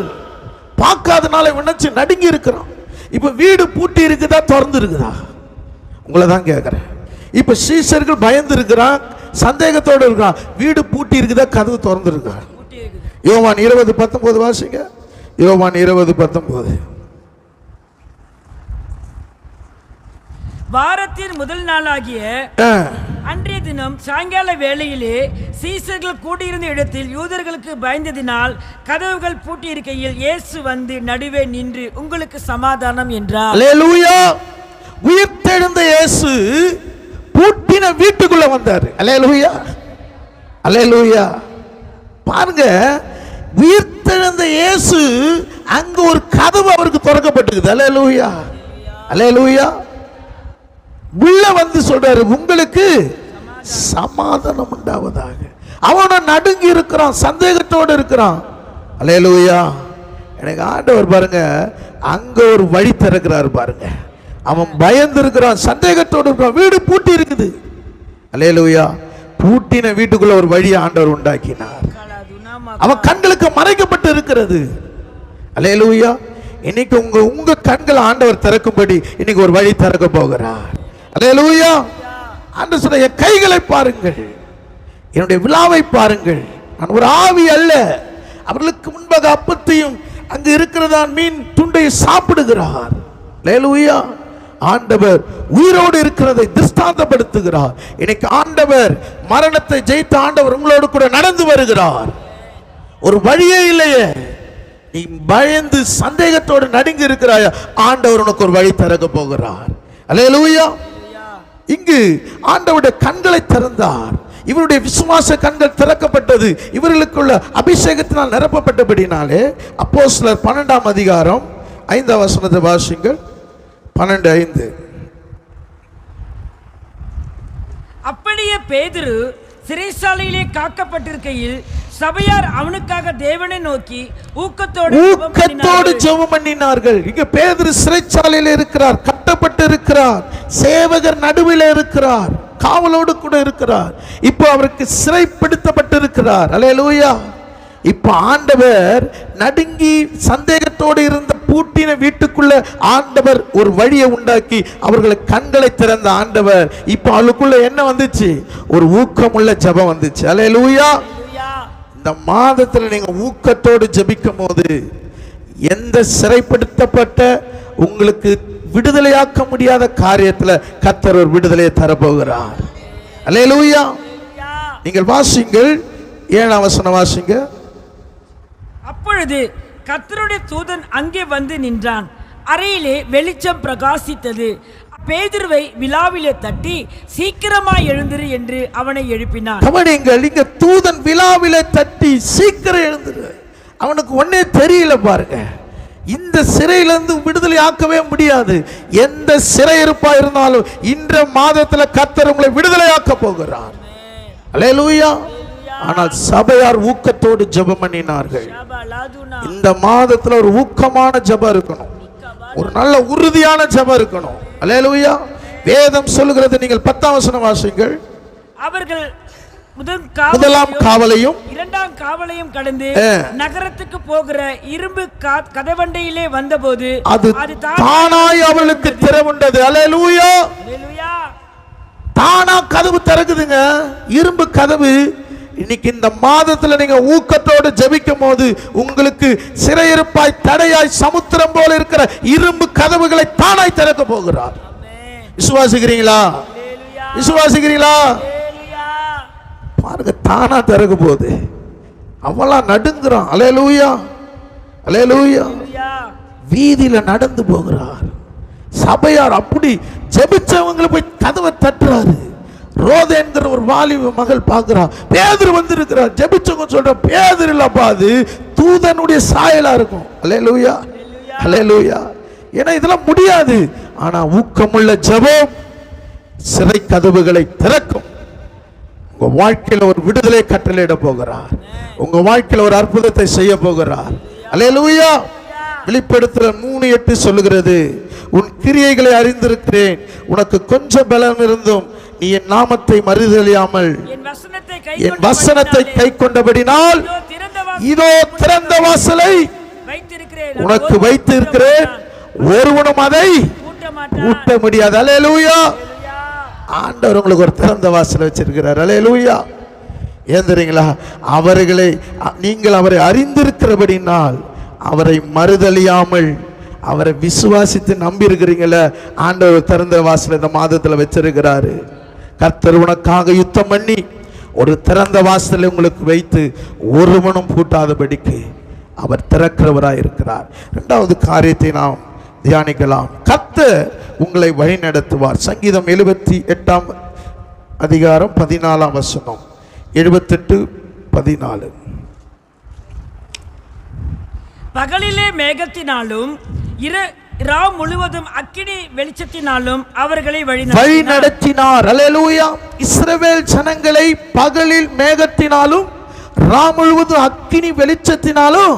பார்க்காதனால நினைச்சு நடுங்கி இருக்கிறோம். இப்ப வீடு பூட்டி இருக்குதா திறந்து இருக்குதா? உங்களை தான் கேட்கிறேன். இப்ப சீசர்கள் பயந்து இருக்கிறான், சந்தேகத்தோடு இருக்கிறான். வீடு பூட்டி இருக்குதா கதவு திறந்து இருக்கா? யோவான் 20:19 வாசிங்க. யோவான் 20:19. வாரத்தின் முதல் நாளாகிய அன்றைய தினம் சாயங்கால வேளையிலே சீசர்கள் கூடியிருந்த இடத்தில் யூதர்களுக்கு பயந்ததினால் கதவுகள் பூட்டி இருக்கையில் இயேசு வந்து நடுவே நின்று உங்களுக்கு சமாதானம் என்றார். அல்லேலூயா. உயிர்த்தெழுந்த இயேசு பூட்டின வீட்டுக்குள்ள வந்தார். அல்லேலூயா. அல்லேலூயா. பாருங்க, உயிர்த்தெழுந்த இயேசு அங்க ஒரு கதவு அவருக்கு திறக்கப்பட்டிருக்குது. அல்லேலூயா. அல்லேலூயா. உள்ள வந்து சொல்றாரு உங்களுக்கு சமாதானம் உண்டாவதாக. அவன நடுங்கி இருக்கிறான், சந்தேகத்தோடு இருக்கிறான். அல்லேலூயா. எனக்கு ஆண்டவர் பாருங்க அங்க ஒரு வழி திறக்கிறாரு பாருங்க. அவன் பயந்து இருக்கிறான், சந்தேகத்தோடு இருக்கிறான், வீடு பூட்டி இருக்குது. அல்லேலூயா. பூட்டின வீட்டுக்குள்ள ஒரு வழி ஆண்டவர் உண்டாக்கினார். அவன் கண்களுக்கு மறைக்கப்பட்டு இருக்கிறது. அல்லேலூயா. இன்னைக்கு உங்க கண்கள் ஆண்டவர் திறக்கும்படி இன்னைக்கு ஒரு வழி திறக்க போகிறார். அல்லேலூயா. ஆண்டவர் சொல்ற என் கைகளை பாருங்கள், என்னுடைய விழாவை பாருங்கள். நான் ஒரு ஆவி அல்ல. அவர்களுக்கு முன்பாக அப்பத்தையும் அங்கு இருக்கிறதா மீன் துண்டை சாப்பிடுகிறார். அல்லேலூயா. ஆண்டவர் உயிரோடு இருக்கிறதை திருஷ்டாந்தப்படுத்துகிறார். இன்னைக்கு ஆண்டவர் மரணத்தை ஜெயித்த ஆண்டவர் உங்களோடு கூட நடந்து வருகிறார். ஒரு வழியே இல்லையே, நீ பயந்து சந்தேகத்தோடு நடுங்கி இருக்கிறாய், ஆண்டவர் உனக்கு ஒரு வழி திறக்க போகிறார். அல்லேலூயா. இங்கு ஆண்டவருடைய கண்களை திறந்தார். இவருடைய விசுவாச கண்கள் திறக்கப்பட்டது. இவர்களுக்குள்ள அபிஷேகத்தினால் நிரப்பப்பட்டபடினாலே அப்போஸ்தலர் 12ஆம் அதிகாரம் 5ஆம் வசனத்தை வாசிங்கள். 12:5. அப்படியே பேதுரு சிறைச்சாலையிலே காக்கப்பட்டிருக்கையில் சபையார் அவனுக்காக தேவனை நோக்கி ஊக்கத்தோடு ஜெபம் பண்ணினார்கள். இங்க பேதுரு சிறைச்சாலையில் இருக்கிறார், கட்டப்பட்டு இருக்கிறார், சேவகர் நடுவில் இருக்கிறார், காவலோடு கூட இருக்கிறார். இப்போ அவருக்கு சிறைப்படுத்தப்பட்டிருக்கிறார். அல்லேலூயா. இப்ப ஆண்டவர் நடுங்கி சந்தேகத்தோடு இருந்த பூட்டின வீட்டுக்குள்ள ஆண்டவர் ஒரு வழியை உண்டாக்கி அவர்களை கண்களை திறந்த ஆண்டவர் இப்ப அவளுக்குள்ள என்ன வந்துச்சு? ஒரு ஊக்கமுள்ள ஜெபம் வந்துச்சு. அல்லேலூயா. இந்த மாதத்தில் நீங்க ஊக்கத்தோடு ஜெபிக்கும் போது எந்த சிறைப்படுத்தப்பட்ட உங்களுக்கு விடுதலையாக்க முடியாத காரியத்துல கர்த்தர் ஒரு விடுதலையை தரப்போகிறார். அல்லேலூயா. நீங்கள் வாசிங்கள் 7ஆம் வசனம் வாசிங்க. அப்பொழுது கர்த்தருடைய தூதன் அங்கே வந்து நின்றான். அறையிலே வெளிச்சம் பிரகாசித்தது. பேதுருவை விலாவிலே தட்டி சீக்கிரமாய் எழுந்திரு என்று அவனை எழுப்பினான். கவனிங்கள், இங்க தூதன் விலாவிலே தட்டி சீக்கிரம் எழுந்திரு. அவனுக்கு ஒன்னே தெரியல பாருங்க, இந்த சிறையிலிருந்து விடுதலை ஆக்கவே முடியாது. எந்த சிறை இருப்பா இருந்தாலும் இந்த மாதத்துல கர்த்தர் உங்களை விடுதலை ஆக்க போகிறார். அல்லேலூயா. ஆனால் சபையார் ஊக்கத்தோடு ஜெபம் பண்ணினார்கள். இந்த மாதத்துல ஒரு ஊக்கமான ஜெபம் இருக்கணும், ஒரு நல்ல உறுதியான ஜெபம் இருக்கணும். அல்லேலூயா. வேதம் சொல்லுகிறது, நீங்கள் 10ஆம் வசனம் வாசிங்கள். அவர்கள் முதலாம் காவலையும் 2ஆம் காவலையும் கடந்து நகரத்துக்கு போகிற இரும்பு கதவண்டையிலே வந்தபோது அது தானாய் அவளுக்கு திறவுண்டது. அல்லேலூயா. தானா கதவு திறக்குதுங்க, இரும்பு கதவு. இன்னைக்கு இந்த மாதத்துல நீங்க ஊக்கத்தோடு ஜெபிக்கும் போது உங்களுக்கு சிறையிருப்பாய் தடையாய் சமுத்திரம் போல இருக்கிற இரும்பு கதவுகளை தானாய் திறக்க போகிறார். விசுவாசிக்கிறீங்களா? விசுவாசிக்கிறீங்களா? பாருங்க, தானா திறக்க போகுது. அவளா நடுங்குறான். அல்லேலூயா. அல்லேலூயா. வீதியில நடந்து போகிறார். சபையார் அப்படி ஜெபிச்சவங்களை போய் கதவை தட்டுறாரு. ரோதே என்கிற ஒரு வாலிப மகள் பார்க்கிறார். பேதுரு வந்து இருக்கிறார். ஜெபிச்சவங்க சொல்ற பேதுரு இல்லப்பா, அது தூதனுடைய சாயலா இருக்கும். அல்லேலூயா. அல்லேலூயா. ஏன்னா இதெல்லாம் முடியாது. ஆனா ஊக்கமுள்ள ஜெபம் சிறை கதவுகளை திறக்கும். உங்க வாழ்க்கையில ஒரு விடுதலை கட்டளையிட போகிறார். உங்க வாழ்க்கையில ஒரு அற்புதத்தை செய்ய போகிறார். அல்லேலூயா. வெளிப்படுத்தல் 3:8 சொல்லுகிறது, உன் கிரியைகளை அறிந்திருக்கிறேன். உனக்கு கொஞ்சம் பலம் இருந்தும் நீ என் நாமத்தை மறுதலியாமல் என் வசனத்தை கை கொண்டபடினால் இதோ திறந்த வாசலை உனக்கு வைத்திருக்கிறேன், ஒருவனும் அதை பூட்ட முடியாது. அல்லேலூயா. ஆண்டவர் உங்களுக்கு ஒரு திறந்த வாசலை வச்சிருக்கிறார். அல்லேலூயா. ஏன் தெரியுங்களா? அவர்களை நீங்கள் அவரை அறிந்திருக்கிறபடினால் அவரை மறுதலியாமல் அவரை விசுவாசித்து நம்பி இருக்கிறீங்கள, ஆண்டவர் திறந்த வாசலை இந்த மாதத்தில் வச்சிருக்கிறாரு. கர்த்தர் உனக்காக யுத்தம் பண்ணி ஒரு திறந்த வாசலை உங்களுக்கு வைத்து ஒருவனும் பூட்டாதபடிக்கு அவர் திறக்கிறவராய் இருக்கிறார். இரண்டாவது காரியத்தை நாம் தியானிக்கலாம். கர்த்தர் உங்களை வழி நடத்துவார். சங்கீதம் 78 அதிகாரம் 14 வசனம். 78:14. பகலிலே மேகத்தினாலும் இரவு முழுவதும் அக்கினி வெளிச்சத்தினாலும் அவர்களை வழி நடத்தினார். அல்லேலூயா. இஸ்ரவேல் ஜனங்களை பகலில் மேகத்தினாலும் இரவு முழுவதும் அக்கினி வெளிச்சத்தினாலும்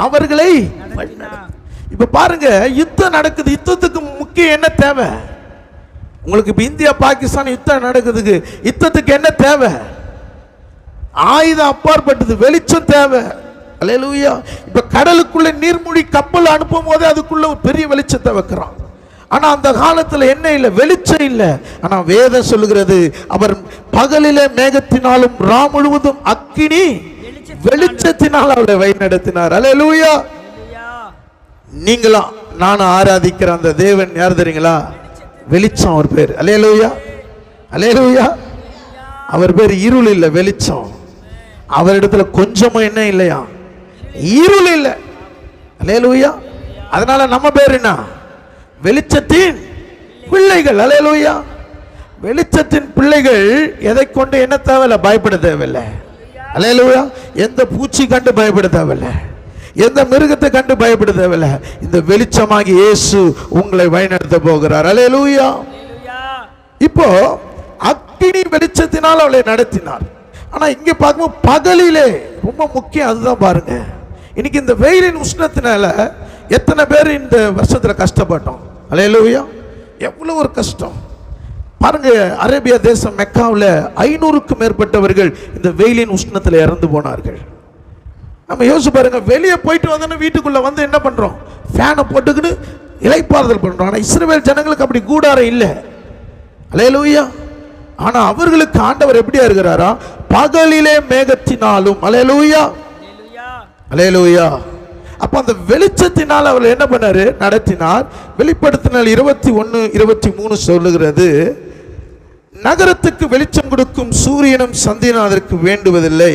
அவர்களை வழி நடத்தினார். இப்ப பாருங்க, யுத்தம் நடக்குது. யுத்தத்துக்கு முக்கியம் என்ன தேவை உங்களுக்கு? இப்ப இந்தியா பாகிஸ்தான் யுத்தம் நடக்குதுக்கு யுத்தத்துக்கு என்ன தேவை? ஆயுதம் அப்பாற்பட்டது, வெளிச்சம் தேவை. அல்லேலூயா. இப்ப கடலுக்குள்ள நீர்மூழ்கி கப்பல் அனுப்பும் போது அதுக்குள்ள ஒரு பெரிய வெளிச்சத்தை வைக்கிறான். ஆனா அந்த காலத்துல என்ன இல்லை? வெளிச்சம் இல்லை. ஆனா வேதம் சொல்லுகிறது, அவர் பகலிலே மேகத்தினாலும் ரா முழுவதும் அக்கினி வெளிச்சத்தினால் அவளை வழி நடத்தினார். அல்லேலூயா. நீங்களும் நானும் ஆராதிக்கிற அந்த தேவன் யார் தெரியுங்களா? வெளிச்சம் அவர் பேர். அல்லேலூயா. அல்லேலூயா. அவர் பேர் இருள் இல்லை, வெளிச்சம். அவரிடத்துல கொஞ்சமும் என்ன இல்லையா? இருள் இல்லை. அல்லேலூயா. அதனால நம்ம பேர் என்ன? வெளிச்சத்தின் பிள்ளைகள். அல்லேலூயா. வெளிச்சத்தின் பிள்ளைகள் எதை கொண்டு என்ன தேவையில்லை? பயப்பட தேவையில்லை. அல்லேலூயா. எந்த பூச்சி கண்டு பயப்பட தேவையில்லை, எந்த மிருகத்தை கண்டு பயப்பட தேவையில்லை. இந்த வெளிச்சமாகி இயேசு உங்களை வழிநடத்த போகிறார். அல்லேலூயா. இப்போ அக்கினி வெளிச்சத்தினால் அவளை நடத்தினார். ஆனா இங்க பார்க்கும்போது பகலிலே ரொம்ப முக்கியம். அதுதான் பாருங்க, இன்னைக்கு இந்த வெயிலின் உஷ்ணத்தினால எத்தனை பேர் இந்த வருஷத்துல கஷ்டப்பட்டோம். அல்லேலூயா. எவ்வளவு ஒரு கஷ்டம் பாருங்க. அரேபியா தேசம் மெக்காவில் 500க்கும் மேற்பட்டவர்கள் இந்த வெயிலின் உஷ்ணத்தில் இறந்து போனார்கள். நம்ம யோசிச்சு பாருங்க, வெளியே போயிட்டு வந்தோன்னா வீட்டுக்குள்ள வந்து என்ன பண்றோம்? ஃபேனை போட்டுக்கிட்டு இளைப்பாறுதல் பண்றோம். ஆனா இஸ்ரவேல் ஜனங்களுக்கு அப்படி கூடாரம் இல்லை. அல்லேலூயா. ஆனா அவர்களுக்கு ஆண்டவர் எப்படியா இருக்கிறாரா? பகலிலே மேகத்தினாலும். அல்லேலூயா. அல்லேலூயா. அப்ப அந்த வெளிச்சத்தினால் அவர் என்ன பண்ணாரு? நடத்தினார். வெளிப்படுத்தினால் 21:23 சொல்லுகிறது, நகரத்துக்கு வெளிச்சம் கொடுக்கும் சூரியனும் சந்திரனும் அதற்கு வேண்டுவதில்லை,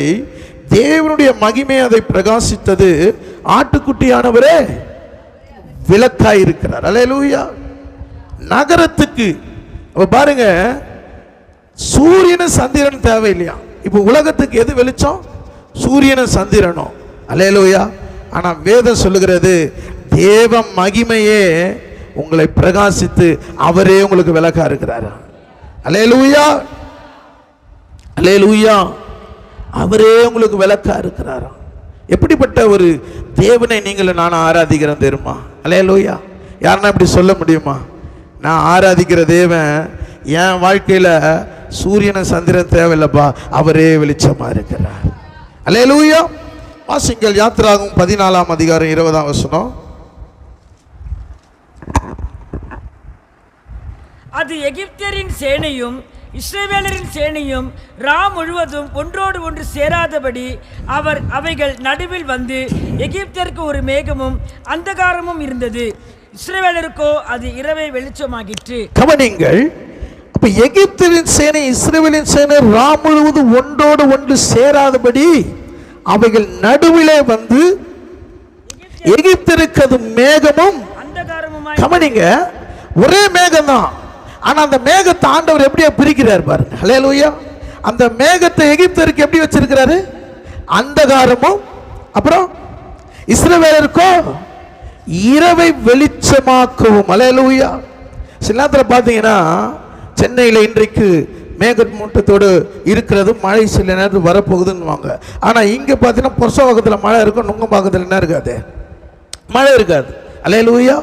தேவனுடைய மகிமை அதை பிரகாசித்தது, ஆட்டுக்குட்டியானவரே விளக்காய் இருக்கிறார். அல்லேலூயா. நகரத்துக்கு பாருங்க, சூரியனும் சந்திரன் தேவையில்லையா? இப்போ உலகத்துக்கு எது வெளிச்சம்? சூரியனும் சந்திரனும். அல்லேலூயா. ஆனா வேதம் சொல்லுகிறது, தேவ மகிமையே உங்களை பிரகாசித்து அவரே உங்களுக்கு விளக்கா இருக்கிறார். அல்லேலூயா. அல்லேலூயா. அவரே உங்களுக்கு விளக்கா இருக்கிறார். எப்படிப்பட்ட ஒரு தேவனை நீங்கள் நான் ஆராதிக்கிறேன் தெரியுமா? அல்லேலூயா. யாருன்னா இப்படி சொல்ல முடியுமா? நான் ஆராதிக்கிற தேவன் என் வாழ்க்கையில சூரியன சந்திரன் தேவையில்லப்பா, அவரே வெளிச்சமா இருக்கிறார். அல்லேலூயா. வாசிங்கள் யாத்திராகும் 14 அதிகாரம் 20 வசனம். அது எகிப்தியரின் சேனையும் இஸ்ரவேலரின் சேனையும் ரா முழுவதும் ஒன்றோடு ஒன்று சேராதபடி அவைகள் நடுவில் வந்து எகிப்தியருக்கு ஒரு மேகமும் அந்தகாரமும் இருந்தது, இஸ்ரவேலருக்கோ அது இரவை வெளிச்சமாகிற்று. கவனிங்கள். அப்ப எகிப்தியரின் சேனை இஸ்ரவேலின் சேனை ரா முழுவதும் ஒன்றோடு ஒன்று சேராதபடி அவைகள் நடுவிலே வந்து எகிப்தியருக்கு அது மேகமும் அந்தகாரமும். கவனிங்க, ஒரே மேகம் தான். ஆனா அந்த மேகத்தை ஆண்டவர் எப்படியா பிரிக்கிறார் பாருங்க. அல்லேலூயா. அந்த மேகத்தை எகிப்தியருக்கு எப்படி வச்சிருக்கிறாரு? அந்தகாரமும், அப்புறம் இஸ்ரவேலருக்கோ இரவை வெளிச்சமாக்கவும். அல்லேலூயா. சில நேரத்தில் பார்த்தீங்கன்னா சென்னையில் இன்றைக்கு மேகமூட்டத்தோடு இருக்கிறது, மழை சில நேரத்தில் வரப்போகுதுன்னு வாங்க. ஆனால் இங்கே பார்த்தீங்கன்னா புரசவாக்கத்தில் மழை இருக்கும், நுங்கம்பாக்கத்தில் என்ன இருக்காது? மழை இருக்காது. அல்லேலூயா.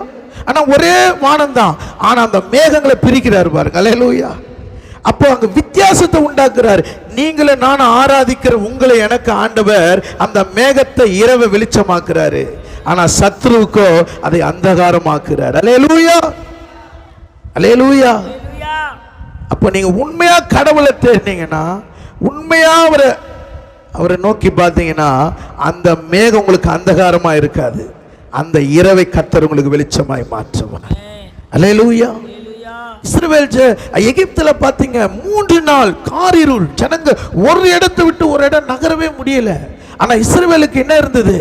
ஆனா ஒரே வானம் தான், ஆனா அந்த மேகங்களை பிரிக்கிறார் பாருங்க. அல்லேலூயா. அப்போ அங்க வித்தியாசத்தை உண்டாக்குறார். நீங்களும் நானும் ஆராதிக்கிற உங்களை எனக்கு ஆண்டவர் அந்த மேகத்தை இரவை வெளிச்சமாக்குறாரு, ஆனா சத்ருவுக்கோ அதை அந்தகாரமாக்குறார். அல்லேலூயா, அல்லேலூயா. அப்போ நீங்க உண்மையா கடவுளை தேடினீங்கன்னா, உண்மையா அவரை நோக்கி பார்த்தீங்கன்னா, அந்த மேகம் உங்களுக்கு அந்தகாரமா இருக்காது, அந்த இரவை கர்த்தர் உங்களுக்கு வெளிச்சமாய் மாற்றுவார். அல்லேலூயா. இஸ்ரவேல் எகிப்துல பாத்தீங்க 3 நாள் காரிருள், ஜனங்க ஒரு இடத்தை விட்டு ஒரு இடம் நகரவே முடியல. ஆனா இஸ்ரவேலுக்கு என்ன இருந்தது?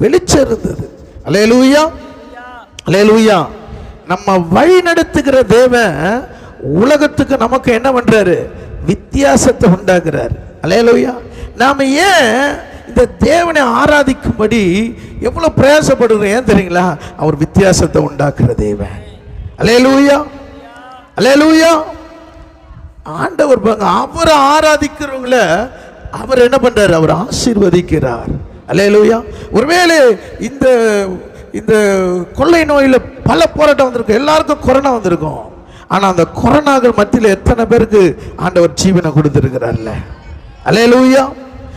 வெளிச்சம் இருந்தது. அல்லேலூயா, அல்லேலூயா. நம்ம வழி நடத்துகிற தேவன் உலகத்துக்கு நமக்கு என்ன பண்றாரு? வித்தியாசத்தை உண்டாக்குறாரு. அல்லேலூயா. நாம ஏன் இந்த தேவனை ஆராதிக்கும்படி எவ்வளவு பிரயாசப்படுகிறோம்? ஏன் தெரியுங்களா? அவர் வித்தியாசத்தை உண்டாக்குற தேவன். அல்லேலூயா, அல்லேலூயா. ஆண்டவர் பாருங்க, அவரை ஆராதிக்கிறவங்கள அவர் என்ன பண்றாரு? அவர் ஆசீர்வதிக்கிறார். அல்லேலூயா. ஒருவேளை இந்த இந்த கொள்ளை நோயில பல போராட்டம் வந்திருக்கும், எல்லாருக்கும் கொரோனா வந்திருக்கும். ஆனா அந்த கொரோனாக்கள் மத்தியில் எத்தனை பேருக்கு ஆண்டவர் ஜீவனை கொடுத்திருக்கிறார்ல. அல்லேலூயா.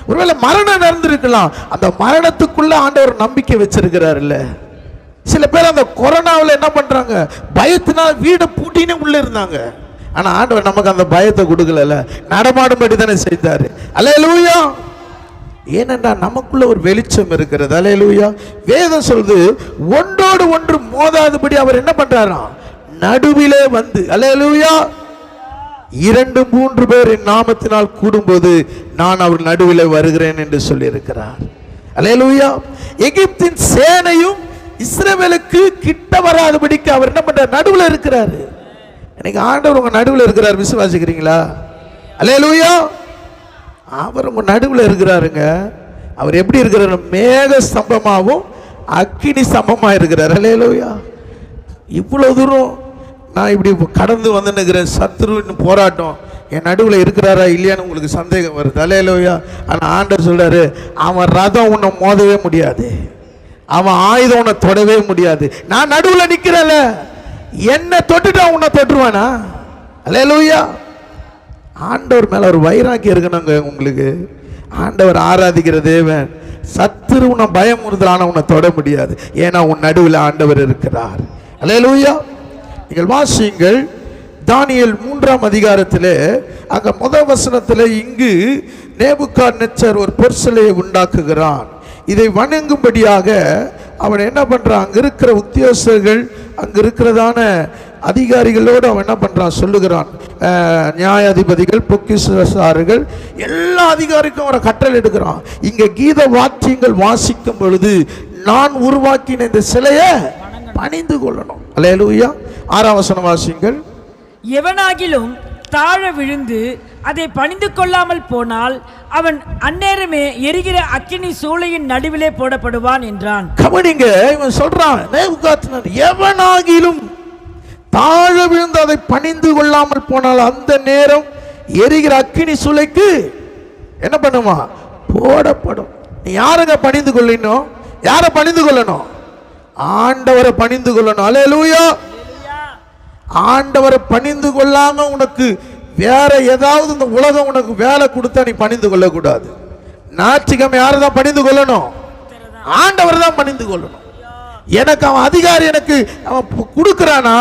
ஒருவேளை மரணம் நடந்திருக்கலாம், அந்த மரணத்துக்குள்ள ஆண்டவர் நம்பிக்கை வச்சிருக்கிறார் இல்ல. சில பேர் அந்த கொரோனாவில் என்ன பண்றாங்க? பயத்தினால் வீடை பூட்டினே உள்ள இருந்தாங்க. ஆனா ஆண்டவர் நமக்கு அந்த பயத்தை கொடுக்கல, நடமாடும்படி தானே செய்தாரு. அல்லேலூயா. ஏனென்றா நமக்குள்ள ஒரு வெளிச்சம் இருக்கிறது. அல்லேலூயா. வேதம் சொல்லுது, ஒன்றோடு ஒன்று மோதாதபடி அவர் என்ன பண்றாராம்? நடுவிலே வந்து. அல்லேலூயா. 2-3 பேர் என் நாமத்தினால் கூடும்போது நான் அவர் நடுவிலே வருகிறேன் என்று சொல்லி இருக்கிறார். அல்லேலூயா. எகிப்தின் சேனையும் இஸ்ரவேலுக்கு கிட்ட வராதபடிக்கு அவர் என்ன பண்றார்? நடுவில் இருக்கிறாரு. இன்னைக்கு ஆண்டவர் உங்க நடுவில் இருக்கிறார். விசுவாசிக்கிறீங்களா? அல்லேலூயா. அவர் உங்க நடுவில் இருக்கிறாருங்க. அவர் எப்படி இருக்கிறார்? மேக ஸ்தம்பமாகவும் அக்கினி ஸ்தம்பமா இருக்கிறார். அல்லேலூயா. இவ்வளவு தூரம் நான் இப்படி கடந்து வந்து நிற்கிறேன், சத்துருவின் போராட்டம் என் நடுவில் இருக்கிறாரா இல்லையான்னு உங்களுக்கு சந்தேகம் வருது. அல்லேலூயா. ஆனால் ஆண்டவர் சொல்றாரு, அவன் ரதம் உன்னை மோதவே முடியாது, அவன் ஆயுதம் உன்னை தொடவே முடியாது. நான் நடுவில் நிற்கிறேன்ல, என்னை தொட்டுட்டா உன்னை தொட்டுருவானா? அல்லேலூயா. ஆண்டவர் மேல ஒரு வைராக்கியம் இருக்கணுங்க உங்களுக்கு. ஆண்டவர் ஆராதிக்கிற தேவன் சத்துரு உன்னை பயமுறுத்தலான உன்னை தொட முடியாது, ஏன்னா உன் நடுவில் ஆண்டவர் இருக்கிறார். அல்லேலூயா. நீங்கள் வாசியுங்கள் தானியேல் 3ஆம் அதிகாரத்திலே அங்க முதல் வசனத்திலே, இங்கு நேபுகாத்நேச்சர் ஒரு பொற்சிலையை உண்டாக்குகிறான், இதை வணங்கும்படியாக அவன் என்ன பண்றான்? அங்க இருக்கிற உத்தியோகஸ்தர்கள், அங்க இருக்கிறதான அதிகாரிகளோடு அவன் என்ன பண்றான்? சொல்லுகிறான். நியாயாதிபதிகள், பொக்கிஷசாரர்கள், எல்லா அதிகாரிக்கும் அவரை கட்டளை எடுக்கிறான். இங்க கீத வாத்தியங்கள் வாசிக்கும் பொழுது நான் உருவாக்கின இந்த சிலையை பணிந்து கொள்ளணும். அல்லேலூயா. 6ஆம் வசனம் வாசிங்கள். எவனாகிலும் தாழ விழுந்து அதை பணிந்து கொள்ளாமல் போனால் அவன் அந்நேரமே எரிகிற அக்கினி சூளையின் நடுவிலே போடப்படுவான் என்றான். கவனிங்க, இவன் சொல்றான், எவனாகிலும் தாழ விழுந்து அதை பணிந்து கொள்ளாமல் போனால் அந்த நேரம் எரிகிற அக்கினி சூளைக்கு என்ன பண்ணுமா? போடப்படும். நீ யாருங்க பணிந்து கொள்ளணும்? யாரை பணிந்து கொள்ளணும்? ஆண்டவரை பணிந்து கொள்ளணும். அல்லேலூயா. ஆண்டவரை பணிந்து கொள்ளாம உனக்கு வேற ஏதாவது இந்த உலகம் உனக்கு வேலை கொடுத்தா நீ பணிந்து கொள்ளக்கூடாது. ஞாயிற்றுக்கிழமை யாரை தான் பணிந்து கொள்ளணும்? ஆண்டவர் தான் பணிந்து கொள்ளணும். எனக்கு அவன் அதிகாரி எனக்கு அவன் கொடுக்கிறானா,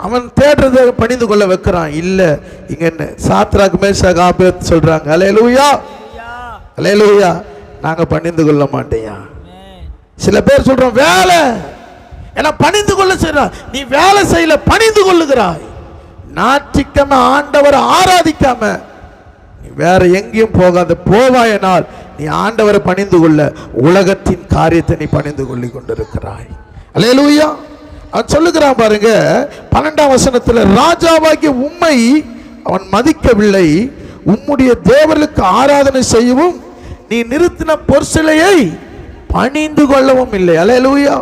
அவன் தேடுறதை பணிந்து கொள்ள வைக்கிறான். இல்ல, இங்க என்ன சாத்ராக் மேஷாக் ஆபேத் சொல்றாங்க. அல்லேலூயா, அல்லேலூயா. நாங்க பணிந்து கொள்ள மாட்டேயா. சில பேர் சொல்றோம் வேலை ஏன்னா பணிந்து கொள்ள செய்யறான். நீ வேலை செய்யல, பணிந்து கொள்ளுகிறாய். ஞாயிற்றுக்கிழமை ஆண்டவரை ஆராதிக்காம நீ வேற எங்கேயும் போகாத. போவாயனால் நீ ஆண்டவரை பணிந்து கொள்ள உலகத்தின் காரியத்தை நீ பணிந்து கொள்ளி கொண்டிருக்கிறாய். அல்லேலூயா. அவன் சொல்லுகிறான் பாருங்க 12ஆம் வசனத்துல, ராஜாவாகிய உம்மை அவன் மதிக்கவில்லை, உம்முடைய தேவர்களுக்கு ஆராதனை செய்யவும் நீ நிறுத்தின பொற்சிலையை பணிந்து கொள்ளவும் இல்லை. அல்லேலூயா.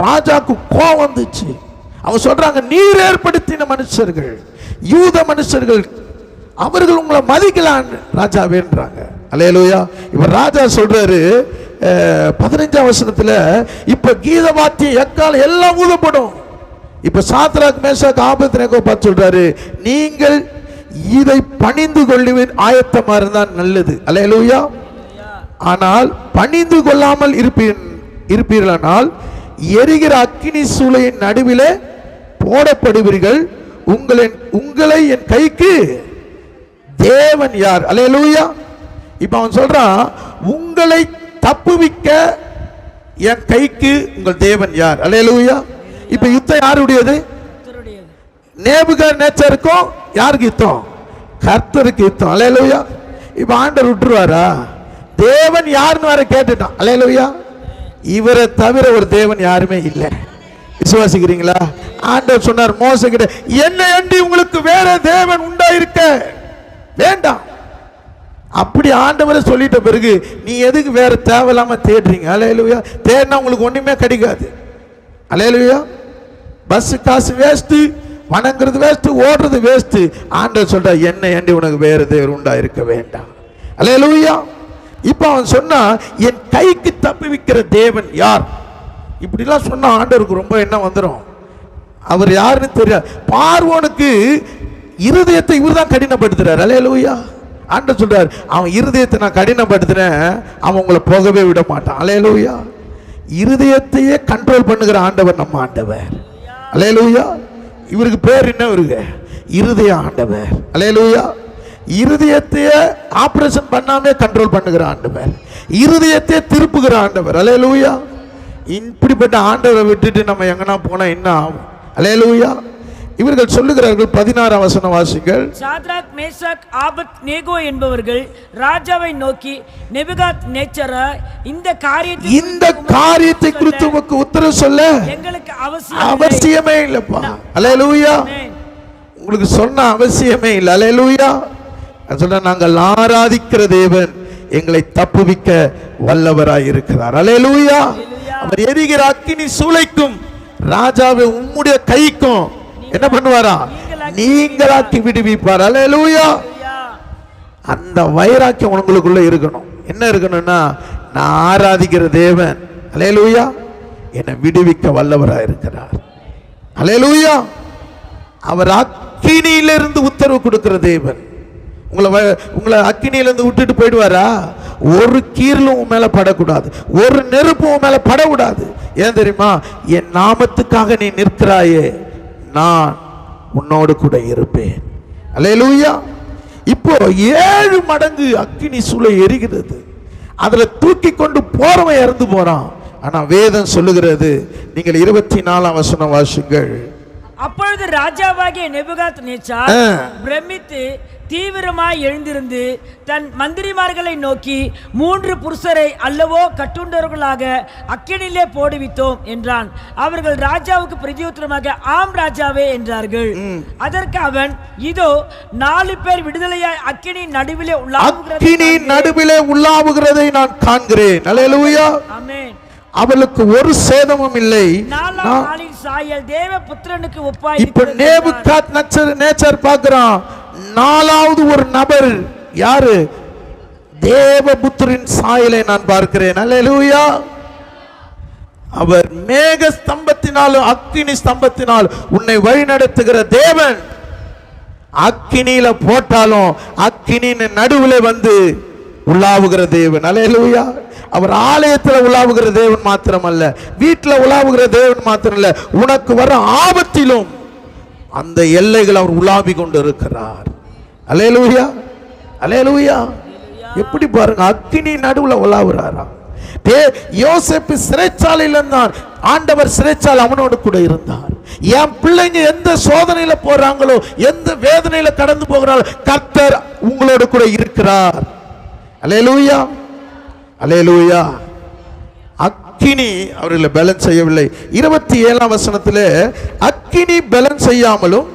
ராஜாக்கு கோபம் வந்துச்சு. அவன் சொல்றாங்க, நீர் ஏற்படுத்தின மனுஷர்கள், யூத மனுஷர்கள், அவர்கள் உங்களை மதிக்கலான்னு ராஜா வேண்டாங்க. அல்லேலூயா. இப்ப ராஜா சொல்றாரு, 15ஆம் வசனத்துல இப்ப கீத வாத்தியம் எக்காலம் எல்லாம் ஊதப்படும். இப்ப சாத்ராக் மேஷாக் ஆபேத்நேகோ பார்த்து சொல்றாரு, நீங்கள் இதை பணிந்து கொள்ளுவேன் ஆயத்தமா இருந்தா நல்லது. அல்லேலூயா. ஆனால் பணிந்து கொள்ளாமல் இருப்பீர்களானால் எரிகிற அக்கினி சூளையின் நடுவிலே போடப்படுவீர்கள். உங்களை என் கைக்கு தேவன் யார்? அல்லேலூயா. இப்ப அவன் சொல்றான், உங்களை தப்புவிக்க என் கைக்கு உங்கள் தேவன் யார்? அல்லேலூயா. இப்ப யுத்தம் யாருடையது? நேபுகாத்நேச்சருக்கும் யாருக்கு யுத்தம்? கர்த்தருக்கு யுத்தம். அல்லேலூயா. இப்ப ஆண்டவர் விட்டுருவாரா? தேவன் யாருன்னு வர கேட்டுட்டான். அல்லேலூயா. இவரை தவிர ஒரு தேவன் யாருமே இல்லை. விசுவாசிக்கிறீங்களா? ஆண்டவர் சொன்னார் மோசே கிட்ட, என்னை அண்டி உங்களுக்கு வேற தேவன் உண்டாயிருக்க வேண்டாம். அப்படி ஆண்டவரை சொல்லிட்ட பிறகு நீ எதுக்கு வேற தேவையில்லாம தேடுறீங்க? அல்லேலூயா. தேடினா உங்களுக்கு ஒண்ணுமே கிடைக்காது. அல்லேலூயா. பஸ் காசு வேஸ்ட், வணங்குறது வேஸ்ட், ஓடுறது வேஸ்ட். ஆண்டவர் சொல்ற, என்னை அண்டி உனக்கு வேற தேவன் உண்டாயிருக்க வேண்டாம். அல்லேலூயா. இப்ப அவன் சொன்னா, என் கைக்கு தப்புவிக்கிற தேவன் யார்? இப்படிலாம் சொன்னா ஆண்டவருக்கு ரொம்ப என்ன வந்துடும்? அவர் யாருன்னு தெரியாது. பார்வோனுக்கு இருதயத்தை இவர் தான் கடினப்படுத்துறார். அல்லேலூயா. ஆண்டவர் சொல்றார், அவன் இருதயத்தை நான் கடினப்படுத்துறேன், அவன் உங்களை போகவே விட மாட்டான். அல்லேலூயா. இருதயத்தையே கண்ட்ரோல் பண்ணுகிற ஆண்டவர் நம்ம ஆண்டவர். அல்லேலூயா. இவருக்கு பேர் என்ன? இவருக்கு இருதய ஆண்டவர். அல்லேலூயா. இருதயத்தையே ஆபரேஷன் பண்ணாமே கண்ட்ரோல் பண்ணுகிற ஆண்டவர், இருதயத்தை திருப்புகிற ஆண்டவர். அல்லேலூயா. இப்படிப்பட்ட ஆண்டவரை விட்டுட்டு நம்ம எங்கன்னா போனா என்ன ஆகும்? அல்லேலூயா. இவர்கள் சொல்லுகிறார்கள், 16ஆம் வசனம் வாசிங்கள். சாத்ராக் மேஷாக் ஆபேத்நேகோ என்பவர்கள் ராஜாவை நோக்கி, நேபுகாத்நேச்சரா, இந்த காரியத்தை குறித்து உமக்கு உத்தரவு சொல்ல எங்களுக்கு அவசியமே இல்லப்பா. அல்லேலூயா. உங்களுக்கு சொன்ன அவசியமே இல்லை. அல்லேலூயா. சொல்ற, நாங்கள் ஆராதிக்கிற தேவன் எங்களை தப்புவிக்க வல்லவராய் இருக்கிறார். அல்லேலூயா. அவர் எரிகிற அக்கினி சூளைக்கும் ராஜாவை உம்முடைய கைக்கும் என்ன பண்ணுவாரா? நீங்களாக்கி விடுவிப்பார். அல்லேலூயா. அந்த வைராக்கியம் உங்களுக்குள்ள இருக்கணும். என்ன இருக்கணும்னா, நான் ஆராதிக்கிற தேவன் அல்லேலூயா என்னை விடுவிக்க வல்லவராய் இருக்கிறார். அல்லேலூயா. அவர் அக்கினியிலிருந்து உத்தரவு கொடுக்கிற தேவன். உங்களை அக்கினியிலிருந்து விட்டுட்டு போயிடுவாரா? ஒரு கீரலும் உன் மேல படக்கூடாது, ஒரு நெருப்பும் உன் மேல படக்கூடாது. ஏன் தெரியுமா? என் நாமத்துக்காக நீ நிற்கிறாயே, நான் உன்னோடு கூட இருப்பேன். அல்லேலூயா. இப்போ 7 மடங்கு அக்கினி சூளை எரிகிறது. அதுல தூக்கி கொண்டு போறவன் இறந்து போறான். ஆனா வேதம் சொல்லுகிறது, நீங்கள் 24ஆம் வசனம் வாசிங்கள். அப்பொழுது ராஜாவாகிய நேபுகாத்நேச்சார் பிரமித்து தீவிரமாய் எழுந்திருந்து தன் மந்திரிமார்களை நோக்கி, 3 புருஷரை அல்லவோ கட்டுண்டவர்களாக அக்கினிலே போடுவித்தோம் என்றான். அவர்கள் ராஜாவுக்கு பிரதியுத்தரமாக, ஆம் ராஜாவே என்றார்கள். அதற்கு அவன், இதோ 4 பேர் விடுதலையாய் அக்கினி நடுவிலே உள்ளாவுகிறதை நான் காண்கிறேன். அல்லேலூயா. ஆமென். அவளுக்கு ஒரு சேதமும் இல்லை. இப்ப நேபுகாத்நேச்சர் பார்க்கிறான், 4வது ஒரு நபர் யாரு? தேவபுத்திரின் சாயலை நான் பார்க்கிறேன். அல்லேலூயா. அவர் மேக ஸ்தம்பத்தினாலும் அக்கினி ஸ்தம்பத்தினால் உன்னை வழிநடத்துகிற தேவன். அக்கினியில போட்டாலும் அக்கினியின் நடுவில் வந்து உலாவுகிற தேவன். அல்லேலூயா. அவர் ஆலயத்தில் உலாவுகிற தேவன் மாத்திரமல்ல, வீட்டில் உலாவுகிற தேவன் மாத்திரமல்ல, உனக்கு வர ஆபத்திலும் அந்த எல்லைகள் அவர் உலாவி கொண்டு இருக்கிறார். அல்லேலூயா. அல்லேலூயா. எப்படி பாருங்க, அக்கினி நடுவில் உலாவுறாரா. யோசேப்பு சிறைச்சாலையில் இருந்தார், ஆண்டவர் சிறைச்சாலை அவனோடு கூட இருந்தார். என் பிள்ளைங்க எந்த சோதனையில போறாங்களோ, எந்த வேதனையில கடந்து போகிறாரோ, கர்த்தர் உங்களோடு கூட இருக்கிறார். அல்லேலூயா. அல்லேலூயா. அக்கினி அவர்களை பலன் செய்யவில்லை. 27ஆம் வசனத்திலே, அக்கினி பலன் செய்யாமலும்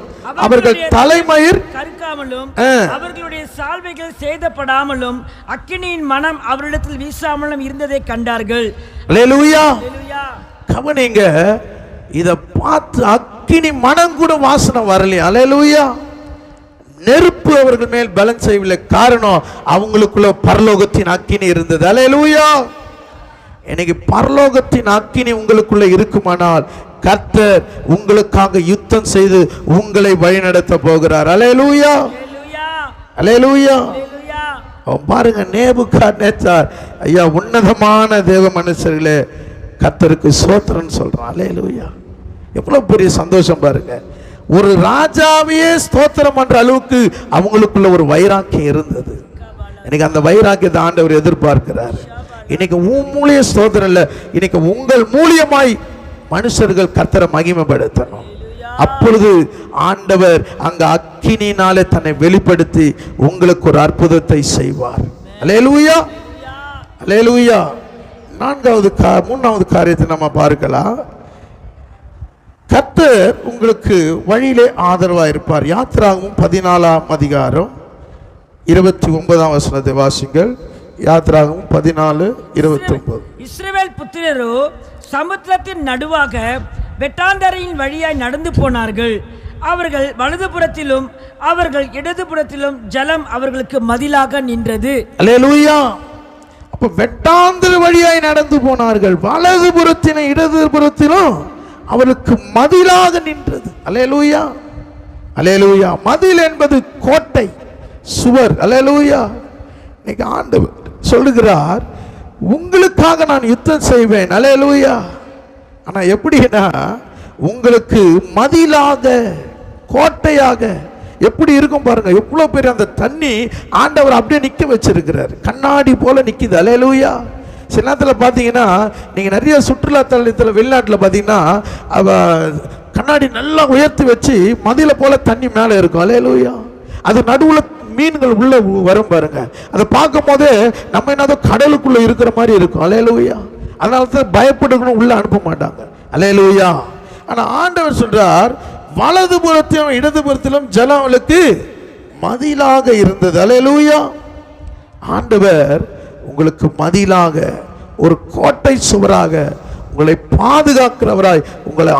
அவர்கள் தலைமயிர் கருக்காமலும் அவர்களுடைய சால்வைகள் சேதப்படாமலும் அக்கினியின் மனம் அவரிடத்தில் வீசாமலும் இருந்ததை கண்டார்கள். அல்லேலூயா. கவனிங்க, இத பார்த்து அக்கினி மனம் கூட வாசனை வரலையா? அல்லேலூயா. நெருப்பு அவர்கள் மேல் பலன் செய்யவில்லை. காரணம், அவங்களுக்குள்ள பரலோகத்தின் அக்கினி இருந்தது. அல்லேலூயா. இன்னைக்கு பரலோகத்தின் அக்கினி உங்களுக்குள்ள இருக்குமானால் கர்த்தர் உங்களுக்காக யுத்தம் செய்து உங்களை வழிநடத்த போகிறார். அல்லேலூயா, அல்லேலூயா. பாருங்க, நேபுகாத்நேச்சார் ஐயா, உன்னதமான தேவ மனுஷர்களே, கர்த்தருக்கு ஸ்தோத்திரம் சொல்றான். அல்லேலூயா, எவ்வளவு பெரிய சந்தோஷம் பாருங்க. ஒரு ராஜாவையே ஸ்தோத்திரம் பண்ற அளவுக்கு அவங்களுக்குள்ள ஒரு வைராக்கியம் இருந்தது. இன்னைக்கு அந்த வைராக்கியத்தை ஆண்டவர் எதிர்பார்க்கிறார். இன்னைக்கு உன் மூலிய ஸ்தோத்திரம் இல்ல, இன்னைக்கு உங்கள் மூலியமாய் மனுஷர்கள் கர்த்தரை மகிமைப்படுத்தணும். அப்பொழுது ஆண்டவர் அங்க அக்கினினாலே தன்னை வெளிப்படுத்தி உங்களுக்கு ஒரு அற்புதத்தை செய்வார். அல்லேலூயா, அல்லேலூயா. மூணாவது காரியத்தை நம்ம பார்க்கலாம். கர்த்தர் உங்களுக்கு வழியிலே ஆதரவாக இருப்பார். யாத்திராகமம் 14ஆம் அதிகாரம் 29ஆம் வசனத்தை வாசிங்கள். யாத்திராகமம் 14:29. இஸ்ரவேல் புத்திரரோ சமுத்திரத்தின் நடுவாக வெட்டாந்தரையின் வழியாய் நடந்து போனார்கள். அவர்கள் வலதுபுறத்திலும் அவர்கள் இடதுபுறத்திலும் ஜலம் அவர்களுக்கு மதிலாக நின்றது. அல்லேலூயா. அப்ப வெட்டாந்தர வழியாய் நடந்து போனார்கள், வலதுபுறத்திலும் இடதுபுறத்திலும் அவருக்கு மதிலாக நின்றது. அல்லேலூயா, அல்லேலூயா. மதில் என்பது கோட்டை, சுவர். அல்லேலூயா. இன்னைக்கு ஆண்டவர் சொல்லுகிறார், உங்களுக்காக நான் யுத்தம் செய்வேன். அல்லேலூயா. ஆனா எப்படின்னா, உங்களுக்கு மதிலாக, கோட்டையாக எப்படி இருக்கும் பாருங்க. எவ்வளவு பேர் அந்த தண்ணி ஆண்டவர் அப்படியே நிக்க வச்சிருக்கிறார், கண்ணாடி போல நிக்குது. அல்லேலூயா. சில நேரத்தில் பார்த்தீங்கன்னா, நீங்கள் நிறைய சுற்றுலா தலத்தில் வெளிநாட்டில் பார்த்தீங்கன்னா கண்ணாடி நல்லா உயர்த்தி வச்சு மதில போல தண்ணி மேலே இருக்கும். அல்லேலூயா. அது நடுவில் மீன்கள் உள்ள வரும் பாருங்க. அதை பார்க்கும் போதே நம்ம என்னதோ கடலுக்குள்ள இருக்கிற மாதிரி இருக்கும். அல்லேலூயா. அதனால தான் பயப்படுக்கணும், உள்ள அனுப்ப மாட்டாங்க. அல்லேலூயா. ஆனால் ஆண்டவர் சொல்றார், வலதுபுறத்திலும் இடதுபுறத்திலும் ஜலம் அவளுக்கு மதிலாக இருந்தது. அல்லேலூயா. ஆண்டவர் உங்களுக்கு மதிலாக, ஒரு கோட்டை சுவராக, உங்களை பாதுகாக்கிறவராய், உங்களை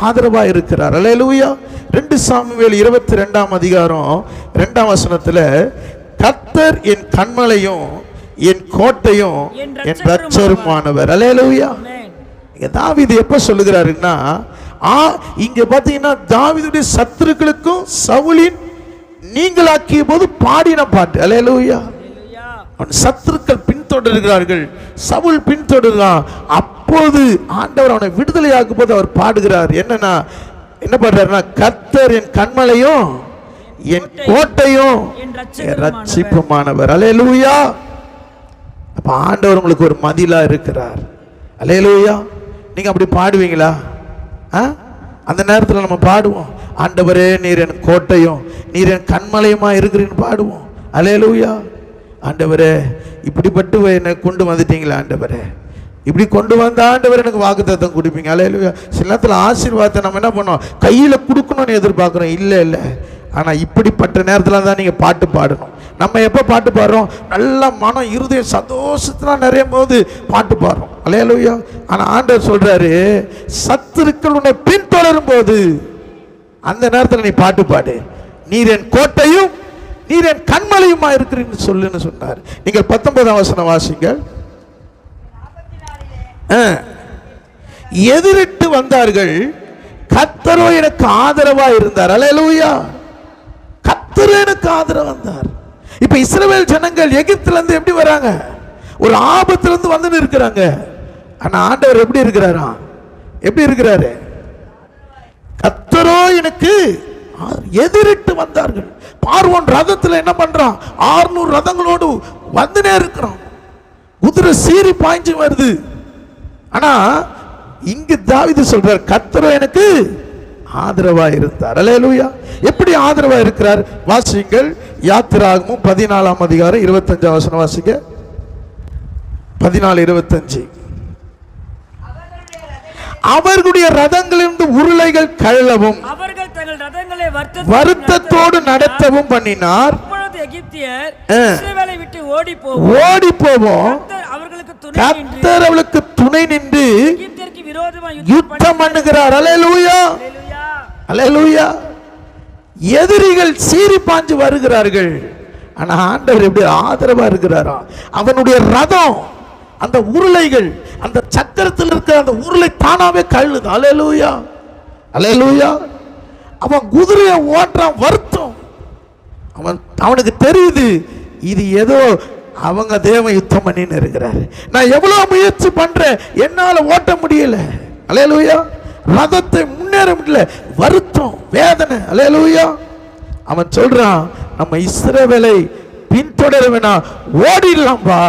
ஆதரவாய் இருக்கிறார். அல்லேலூயா. 2 சாமுவேல் 22ஆம் அதிகாரம் 2ஆம் வசனத்துல, கர்த்தர் என் கன்மலையும் என் கோட்டையும் என் இரட்சகருமானவர். அல்லேலூயா. இங்க தாவீது எப்ப சொல்லுகிறாருன்னா, இங்க பாத்தீங்கன்னா தாவீதுடைய சத்துருக்களுக்கும் சவுலின் நீங்களாக்கிய போது பாடின பாட்டு. அல்லேலூயா. சத்துருக்கள் பின்தொடர்கிறார்கள், சவுல் பின்தொடர்கிறான். அப்போது ஆண்டவர் அவனை விடுதலையாக்கும் போது அவர் பாடுகிறார். என்னன்னா, என்ன பாடுறாருன்னா, கர்த்தர் என் கன்மலையும் என் கோட்டையும் என் இரட்சிப்புமானவர். அல்லேலூயா. அப்ப ஆண்டவர் உங்களுக்கு ஒரு மதிலா இருக்கிறார். அல்லேலூயா. நீங்க அப்படி பாடுவீங்களா? அந்த நேரத்தில் நம்ம பாடுவோம், ஆண்டவரே நீர் என் கோட்டையும் நீர் என் கன்மலையுமா இருக்கிறீன்னு பாடுவோம். அல்லேலூயா. ஆண்டவரே இப்படிப்பட்டு என்னை கொண்டு வந்துட்டீங்களா, ஆண்டவரே இப்படி கொண்டு வந்த ஆண்டவர் எனக்கு வாக்குத்தத்தம் கொடுப்பீங்க. அல்லேலூயா. சில நேரத்தில் ஆசீர்வாதத்தை நம்ம என்ன பண்ணோம், கையில் கொடுக்கணும்னு எதிர்பார்க்குறோம். இல்லை இல்லை, ஆனால் இப்படிப்பட்ட நேரத்தில் தான் நீங்கள் பாட்டு பாடணும். நம்ம எப்போ பாட்டு பாடுறோம், நல்ல மனம் இருதயம் சந்தோஷத்தில் நிறைய போது பாட்டு பாடுறோம். அல்லேலூயா. ஆனால் ஆண்டவர் சொல்றாரு, சத்துருக்கள் உன்னை பின்தொடரும் போது அந்த நேரத்தில் நீ பாட்டு பாடு. நீர் என் கோட்டையும் நீர் என் கன்மலையுமா இருக்கிறீன்னு சொல்லுன்னு சொன்னார். நீங்கள் 19ஆம் வசனம் வாசிங்கள். எதிரிட்டு வந்தார்கள், கர்த்தரோ எனக்கு ஆதரவா இருந்தார். அல்லேலூயா. கர்த்தர் எனக்கு ஆதரவா வந்தார். இப்ப இஸ்ரவேல் ஜனங்கள் எகிப்துல இருந்து எப்படி வராங்க, ஒரு ஆபத்துல இருந்து வந்து இருக்கிறாங்க. ஆனா ஆண்டவர் எப்படி இருக்கிறாரா, எப்படி இருக்கிறாரு, கர்த்தரோ எனக்கு எதிரிட்டு வந்தார்கள். பார்வோன் ரதத்துல என்ன பண்றான், 600 ரதங்களோடு வந்துனே இருக்கிறான். குதிரை சீறி பாய்ஞ்சு வருது. ஆனா இங்கு தாவீது சொல்றார், கர்த்தரோ எனக்கு ஆதரவா இருந்தார். அல்லேலூயா. எப்படி ஆதரவா இருக்கிறார் வாசிங்கள். யாத்திராகமம் 14ஆம் அதிகாரம் 25ஆம் வசனம் வாசிங்க. 14:25. அவர்களுடைய ரதங்களிலிருந்து உருளைகள் கழலவும் அவர்கள் தங்கள் ரதங்களை வருத்தத்தோடு நடத்தவும் பண்ணினார். எகிப்தியர் இஸ்ரவேலை விட்டு ஓடி போவோம். கர்த்தர் அவளுக்கு துணை நின்று எகிப்தியருக்கு விரோதமாக யுத்தம் பண்ணுகிறார். அல்லேலூயா. அல்லேலூயா. எதிரிகள் சீறி பாஞ்சு வருகிறார்கள். ஆனா ஆண்டவர் எப்படி ஆதரவா இருக்கிறாரா, அவனுடைய ரதம் அந்த உருளைகள், அந்த சக்கரத்தில் இருக்கிற அந்த உருளை தானாவே கழுது. அல்லேலூயா, அல்லேலூயா. அவன் குதிரையை ஓட்டுறான், வருத்தம். அவனுக்கு தெரியுது இது ஏதோ அவங்க தேவன் யுத்தம் பண்ணின்னு இருக்கிறாரு. நான் எவ்வளவு முயற்சி பண்றேன், என்னால ஓட்ட முடியல. அல்லேலூயா. ரதத்தை முன்னேற முடியல, வருத்தம், வேதனை. அல்லேலூயா. அவன் சொல்றான், நம்ம இஸ்ரவேலை பின்தொடர வேணாம், ஓடிடலாம்பா,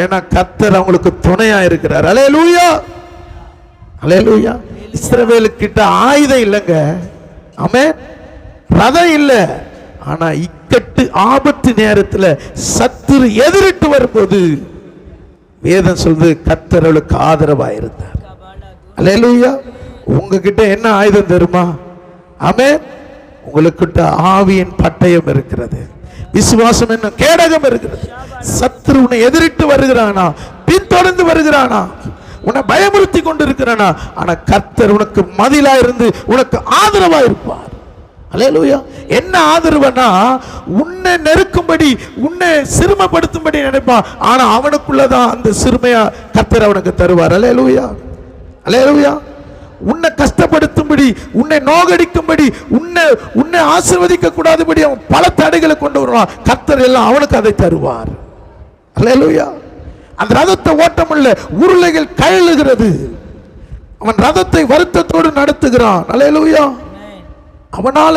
ஏன்னா கர்த்தர் அவங்களுக்கு துணையா இருக்கிறார். அல்லேலூயா, அல்லேலூயா. இஸ்ரவேலுக்கிட்ட ஆயுதம் இல்லைங்க, ஆமென், ரதம் இல்லை. ஆனா இக்கட்டு ஆபத்து நேரத்தில் சத்துரு எதிரிட்டு வரும்போது வேதம் சொல்றது கர்த்தர் அவளுக்கு ஆதரவா இருந்தார். அல்லேலூயா. உங்ககிட்ட என்ன ஆயுதம் தெரியுமா? ஆமென். உங்களுக்கிட்ட ஆவியின் பட்டயம் இருக்கிறது, விசுவாசம் என்ன கேடகம் இருக்கிறது. சத்துரு உன்னை எதிரிட்டு வருகிறானா, பின்தொடர்ந்து வருகிறானா, உன்னை பயமுறுத்தி கொண்டு இருக்கிறானா, ஆனா கர்த்தர் உனக்கு மதிலா இருந்து உனக்கு ஆதரவா இருப்பார். அல்லேலூயா. என்ன ஆதரவுனா, உன்னை நெருக்கும்படி, உன்னை சிறுமைப்படுத்தும்படி நினைப்பான், ஆனா அவனுக்குள்ளதான் அந்த சிறுமையா கர்த்தர் அவனுக்கு தருவார். அல்லேலூயா, அல்லேலூயா. உன்னை கஷ்டப்படுத்தும்படி, உன்னை நோகடிக்கும்படி, உன்னை ஆசீர்வதிக்க கூடாதபடி அவன் பல தடைகளை கொண்டு வருவான். கர்த்தர் எல்லாம் அவனுக்கு அதை தருவார். அல்லேலூயா. அந்த ரதத்தை ஓட்டமுள்ள உருளைகள் கழலுகிறது. அவன் ரதத்தை வருத்தத்தோடு நடத்துகிறான். அல்லேலூயா. அவனால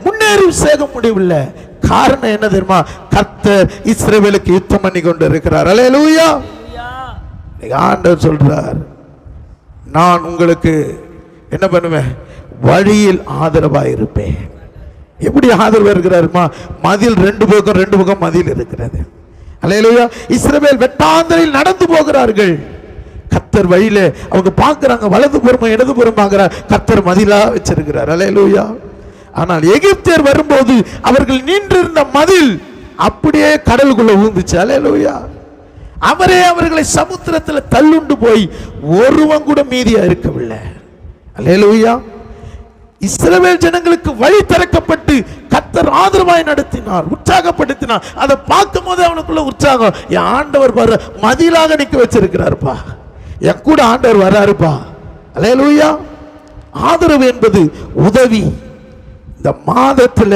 முன்னேறி சேக முடியவில்லை. காரணம் என்ன தெரியுமா? கர்த்தர் இஸ்ரவேலுக்கு யுத்தம் பண்ணி கொண்டு இருக்கிறார். அல்லேலூயா. ஆண்டவர் சொல்றார், நான் உங்களுக்கு என்ன பண்ணுவேன்? வழியில் ஆதரவாக இருப்பேன். எப்படி ஆதரவு இருக்கிறாருமா? மதில் ரெண்டு பக்கம் மதில் இருக்கிறது. அல்லேலூயா. இஸ்ரவேல் வெட்டாந்தரையில் நடந்து போகிறார்கள். கர்த்தர் வழியில அவங்க பார்க்கிறாங்க, வலது புறமா இடது புறம் பார்க்கிறார், கர்த்தர் மதிலா வச்சிருக்கிறார். அல்லேலூயா. ஆனால் எகிப்தியர் வரும்போது அவர்கள் நின்றிருந்த மதில் அப்படியே கடலுக்குள்ள ஊந்துச்சு. அல்லேலூயா. அவரே அவர்களை சமுத்திரத்தில் தள்ளுண்டு போய் ஒருவன் கூட மீதியா இருக்கவில்லை. அல்லேலூயா. இஸ்ரவேல் ஜனங்களுக்கு வழி திறக்கப்பட்டு கர்த்தர் ஆதரவாய் நடத்தினார், உற்சாகப்படுத்தினார். அதை பார்க்கும் போது அவனுக்குள்ள உற்சாகம். என் ஆண்டவர் வர மதிலாக நிக்க வச்சிருக்கிறாருப்பா, என் கூட ஆண்டவர் வராருப்பா. அல்லேலூயா. ஆதரவு என்பது உதவி. இந்த மாதத்துல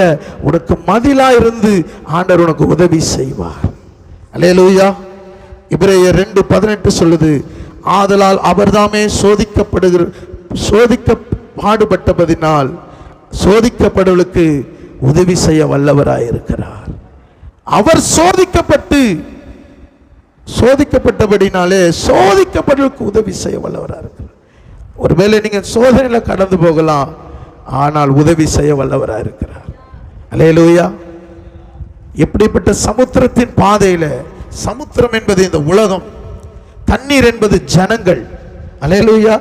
உனக்கு மதிலா இருந்து ஆண்டவர் உனக்கு உதவி செய்வார். அல்லேலூயா. எபிரேயர் 2:18 சொல்லுது, ஆதலால் அவர்தாமே பாடுபட்டபதினால் சோதிக்கப்படுவதற்கு உதவி செய்ய வல்லவராயிருக்கிறார். அவர் சோதிக்கப்பட்டபடினாலே சோதிக்கப்படுவதற்கு உதவி செய்ய வல்லவராக இருக்கிறார். ஒருவேளை நீங்க சோதனையில கடந்து போகலாம், ஆனால் உதவி செய்ய வல்லவராக இருக்கிறார். அல்லேலூயா. எப்படிப்பட்ட சமுத்திரத்தின் பாதையில, சமுத்திரம் என்பது இந்த உலகம், தண்ணீர் என்பது ஜனங்கள். அல்லேலூயா.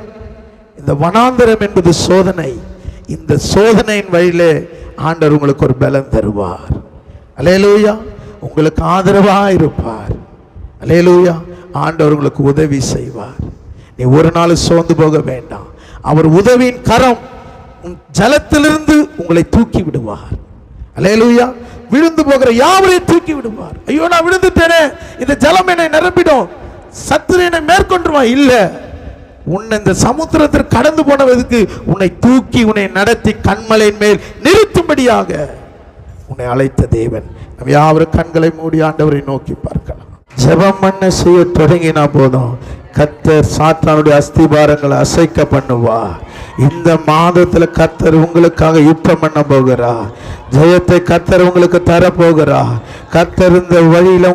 இந்த வனாந்தரம் என்பது சோதனை. இந்த சோதனையின் வழியிலே ஆண்டவர் உங்களுக்கு ஒரு பலம் தருவார். அல்லேலூயா. உங்களுக்கு ஆதரவா இருப்பார். அல்லேலூயா. ஆண்டவர் உங்களுக்கு உதவி செய்வார். நீ ஒரு நாள் சோர்ந்து போக வேண்டாம். அவர் உதவியின் கரம் ஜலத்திலிருந்து உங்களை தூக்கி விடுவார். அல்லேலூயா. விழுந்து போகிற யாவரையும் தூக்கி விடுவார். ஐயோ, நான் விழுந்துட்டேனே, இந்த ஜலம் என்னை நிரப்பிடும், சத்துரு என்னை மேற்கொண்டுருவான். இல்ல, உன்னை இந்த சமுத்திரத்தில் கடந்து போனதுக்கு உன்னை தூக்கி உன்னை நடத்தி கண்மலையின் மேல் நிறுத்தும்படியாக உன்னை அழைத்த தேவன். நம்ம யாவரும் கண்களை மூடி ஆண்டவரை நோக்கி பார்க்கலாம். ஜெபம் பண்ண செய்ய தொடங்கினா போதும், கர்த்தர் சாத்தானுடைய அஸ்திபாரங்களை அசைக்க பண்ணுவா. இந்த மாதத்துல கர்த்தர் உங்களுக்காக யுத்தம் பண்ண போகிறா. ஜெயத்தை கர்த்தர் உங்களுக்கு தர போகிறா. கர்த்தர் இந்த வழியில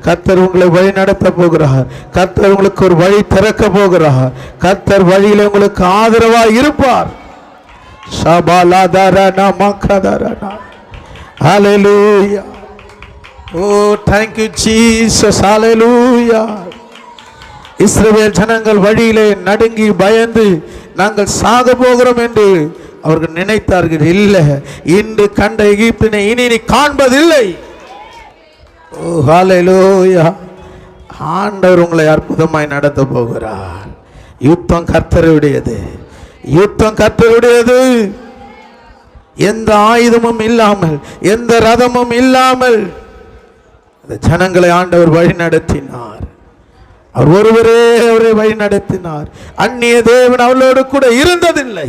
கர்த்தர் உங்களை வழி நடத்த போகிறார். கர்த்தர் உங்களுக்கு ஒரு வழி திறக்க போகிறார். கர்த்தர் வழியில உங்களுக்கு ஆதரவா இருப்பார். ஹல்லேலூயா. Oh, thank you Jesus. Hallelujah. இஸ்ரவேல் ஜனங்கள் வழியிலே நடுங்கி பயந்து நாங்கள் சாக போகிறோம் என்று அவர்கள் நினைத்தார்கள். இல்லை, இன்று கண்ட எகிப்தினை இனி நீ காண்பதில்லை. ஓ ஹல்லேலூயா. ஆண்டவர் உங்களை அற்புதமாய் நடத்த போகிறார். யுத்தம் கர்த்தருடையது, யுத்தம் கர்த்தருடையது. எந்த ஆயுதமும் இல்லாமல், எந்த ரதமும் இல்லாமல் ஜனங்களை ஆண்டவர் வழி நடத்தினார். அவர் ஒருவரே அவரை வழி நடத்தினார். அந்நிய தேவன் அவளோடு கூட இருந்ததில்லை.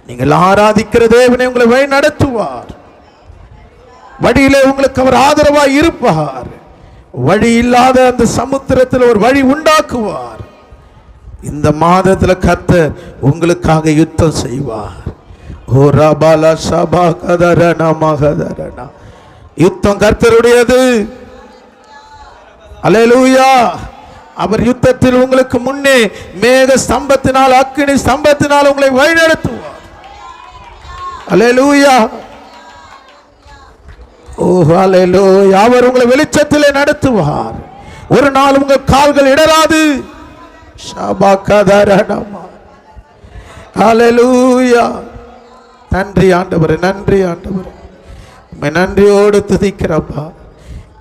நீங்கள் ஆராதிக்கிற தேவனை உங்களை வழி நடத்துவார். வழியிலே உங்களுக்கு அவர் ஆதரவாய் இருப்பார். வழி இல்லாத அந்த சமுத்திரத்தில் ஒரு வழி உண்டாக்குவார். இந்த மாதத்தில் கர்த்தர் உங்களுக்காக யுத்தம் செய்வார். ஓ ரபாலா சபா கதரண மகதரண. யுத்தம் கர்த்தருடையது. அல்லேலூயா. அவர் யுத்தத்தில் உங்களுக்கு முன்னே மேக ஸ்தம்பத்தினால் அக்கினி ஸ்தம்பத்தினால் உங்களை வழிநடத்துவார். அல்லேலூயா. ஓ அல்லேலூயா. அவர் உங்களை வெளிச்சத்திலே நடத்துவார். ஒரு நாள் உங்கள் கால்கள் இடராது. அல்லேலூயா. நன்றி ஆண்டவரே, நன்றி ஆண்டவரே. நன்றியோடு துதிக்கிறப்பா.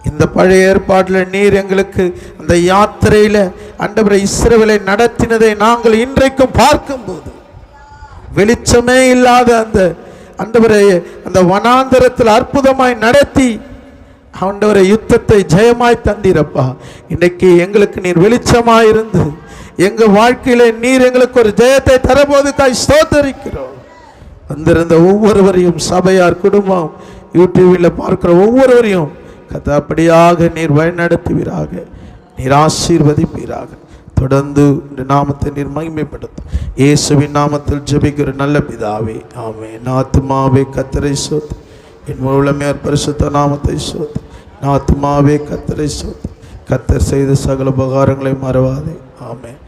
இந்த பழைய ஏற்பாட்டில் நீர் எங்களுக்கு அந்த யாத்திரையில் ஆண்டவரே இஸ்ரவேலை நடத்தினதை நாங்கள் இன்றைக்கும் பார்க்கும்போது வெளிச்சமே இல்லாத அந்த ஆண்டவரே அந்த வனாந்தரத்தில் அற்புதமாய் நடத்தி ஆண்டவரே யுத்தத்தை ஜெயமாய் தந்தீரப்பா. இன்னைக்கு எங்களுக்கு நீர் வெளிச்சமாயிருந்து எங்கள் வாழ்க்கையில நீர் எங்களுக்கு ஒரு ஜெயத்தை தரபோதுக்காய் ஸ்தோத்தரிக்கிறோம். வந்திருந்த ஒவ்வொருவரையும், சபையார், குடும்பம், யூடியூபில் பார்க்கிற ஒவ்வொருவரையும் கதாப்படியாக நீர் வழிநடத்துவீராக, நீர் ஆசீர்வதிப்பீராக. தொடர்ந்து இந்த நாமத்தை நீர் மகிமைப்படுத்தும். இயேசுவின் நாமத்தில் ஜெபிக்கிற நல்ல பிதாவே, ஆமென். ஆத்துமாவே கர்த்தரை ஸ்தோத்திரி, என் முழுமையார் பரிசுத்த நாமத்தை ஸ்தோத்திரி. ஆத்துமாவே கர்த்தரை ஸ்தோத்திரி, கர்த்தர் செய்த சகல உபகாரங்களை மறவாதே. ஆமென்.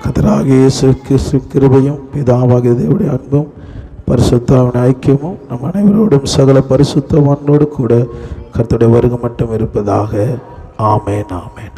கர்த்தராகிய இயேசு கிறிஸ்து கிருபையும் பிதாவாகிய தேவனுடைய அன்பும் பரிசுத்தாவின் ஐக்கியமும் நம் அனைவரோடும் சகல பரிசுத்தவான்களோடு கூட கர்த்தருடைய வருகை மட்டும் இருப்பதாக. ஆமென், ஆமென்.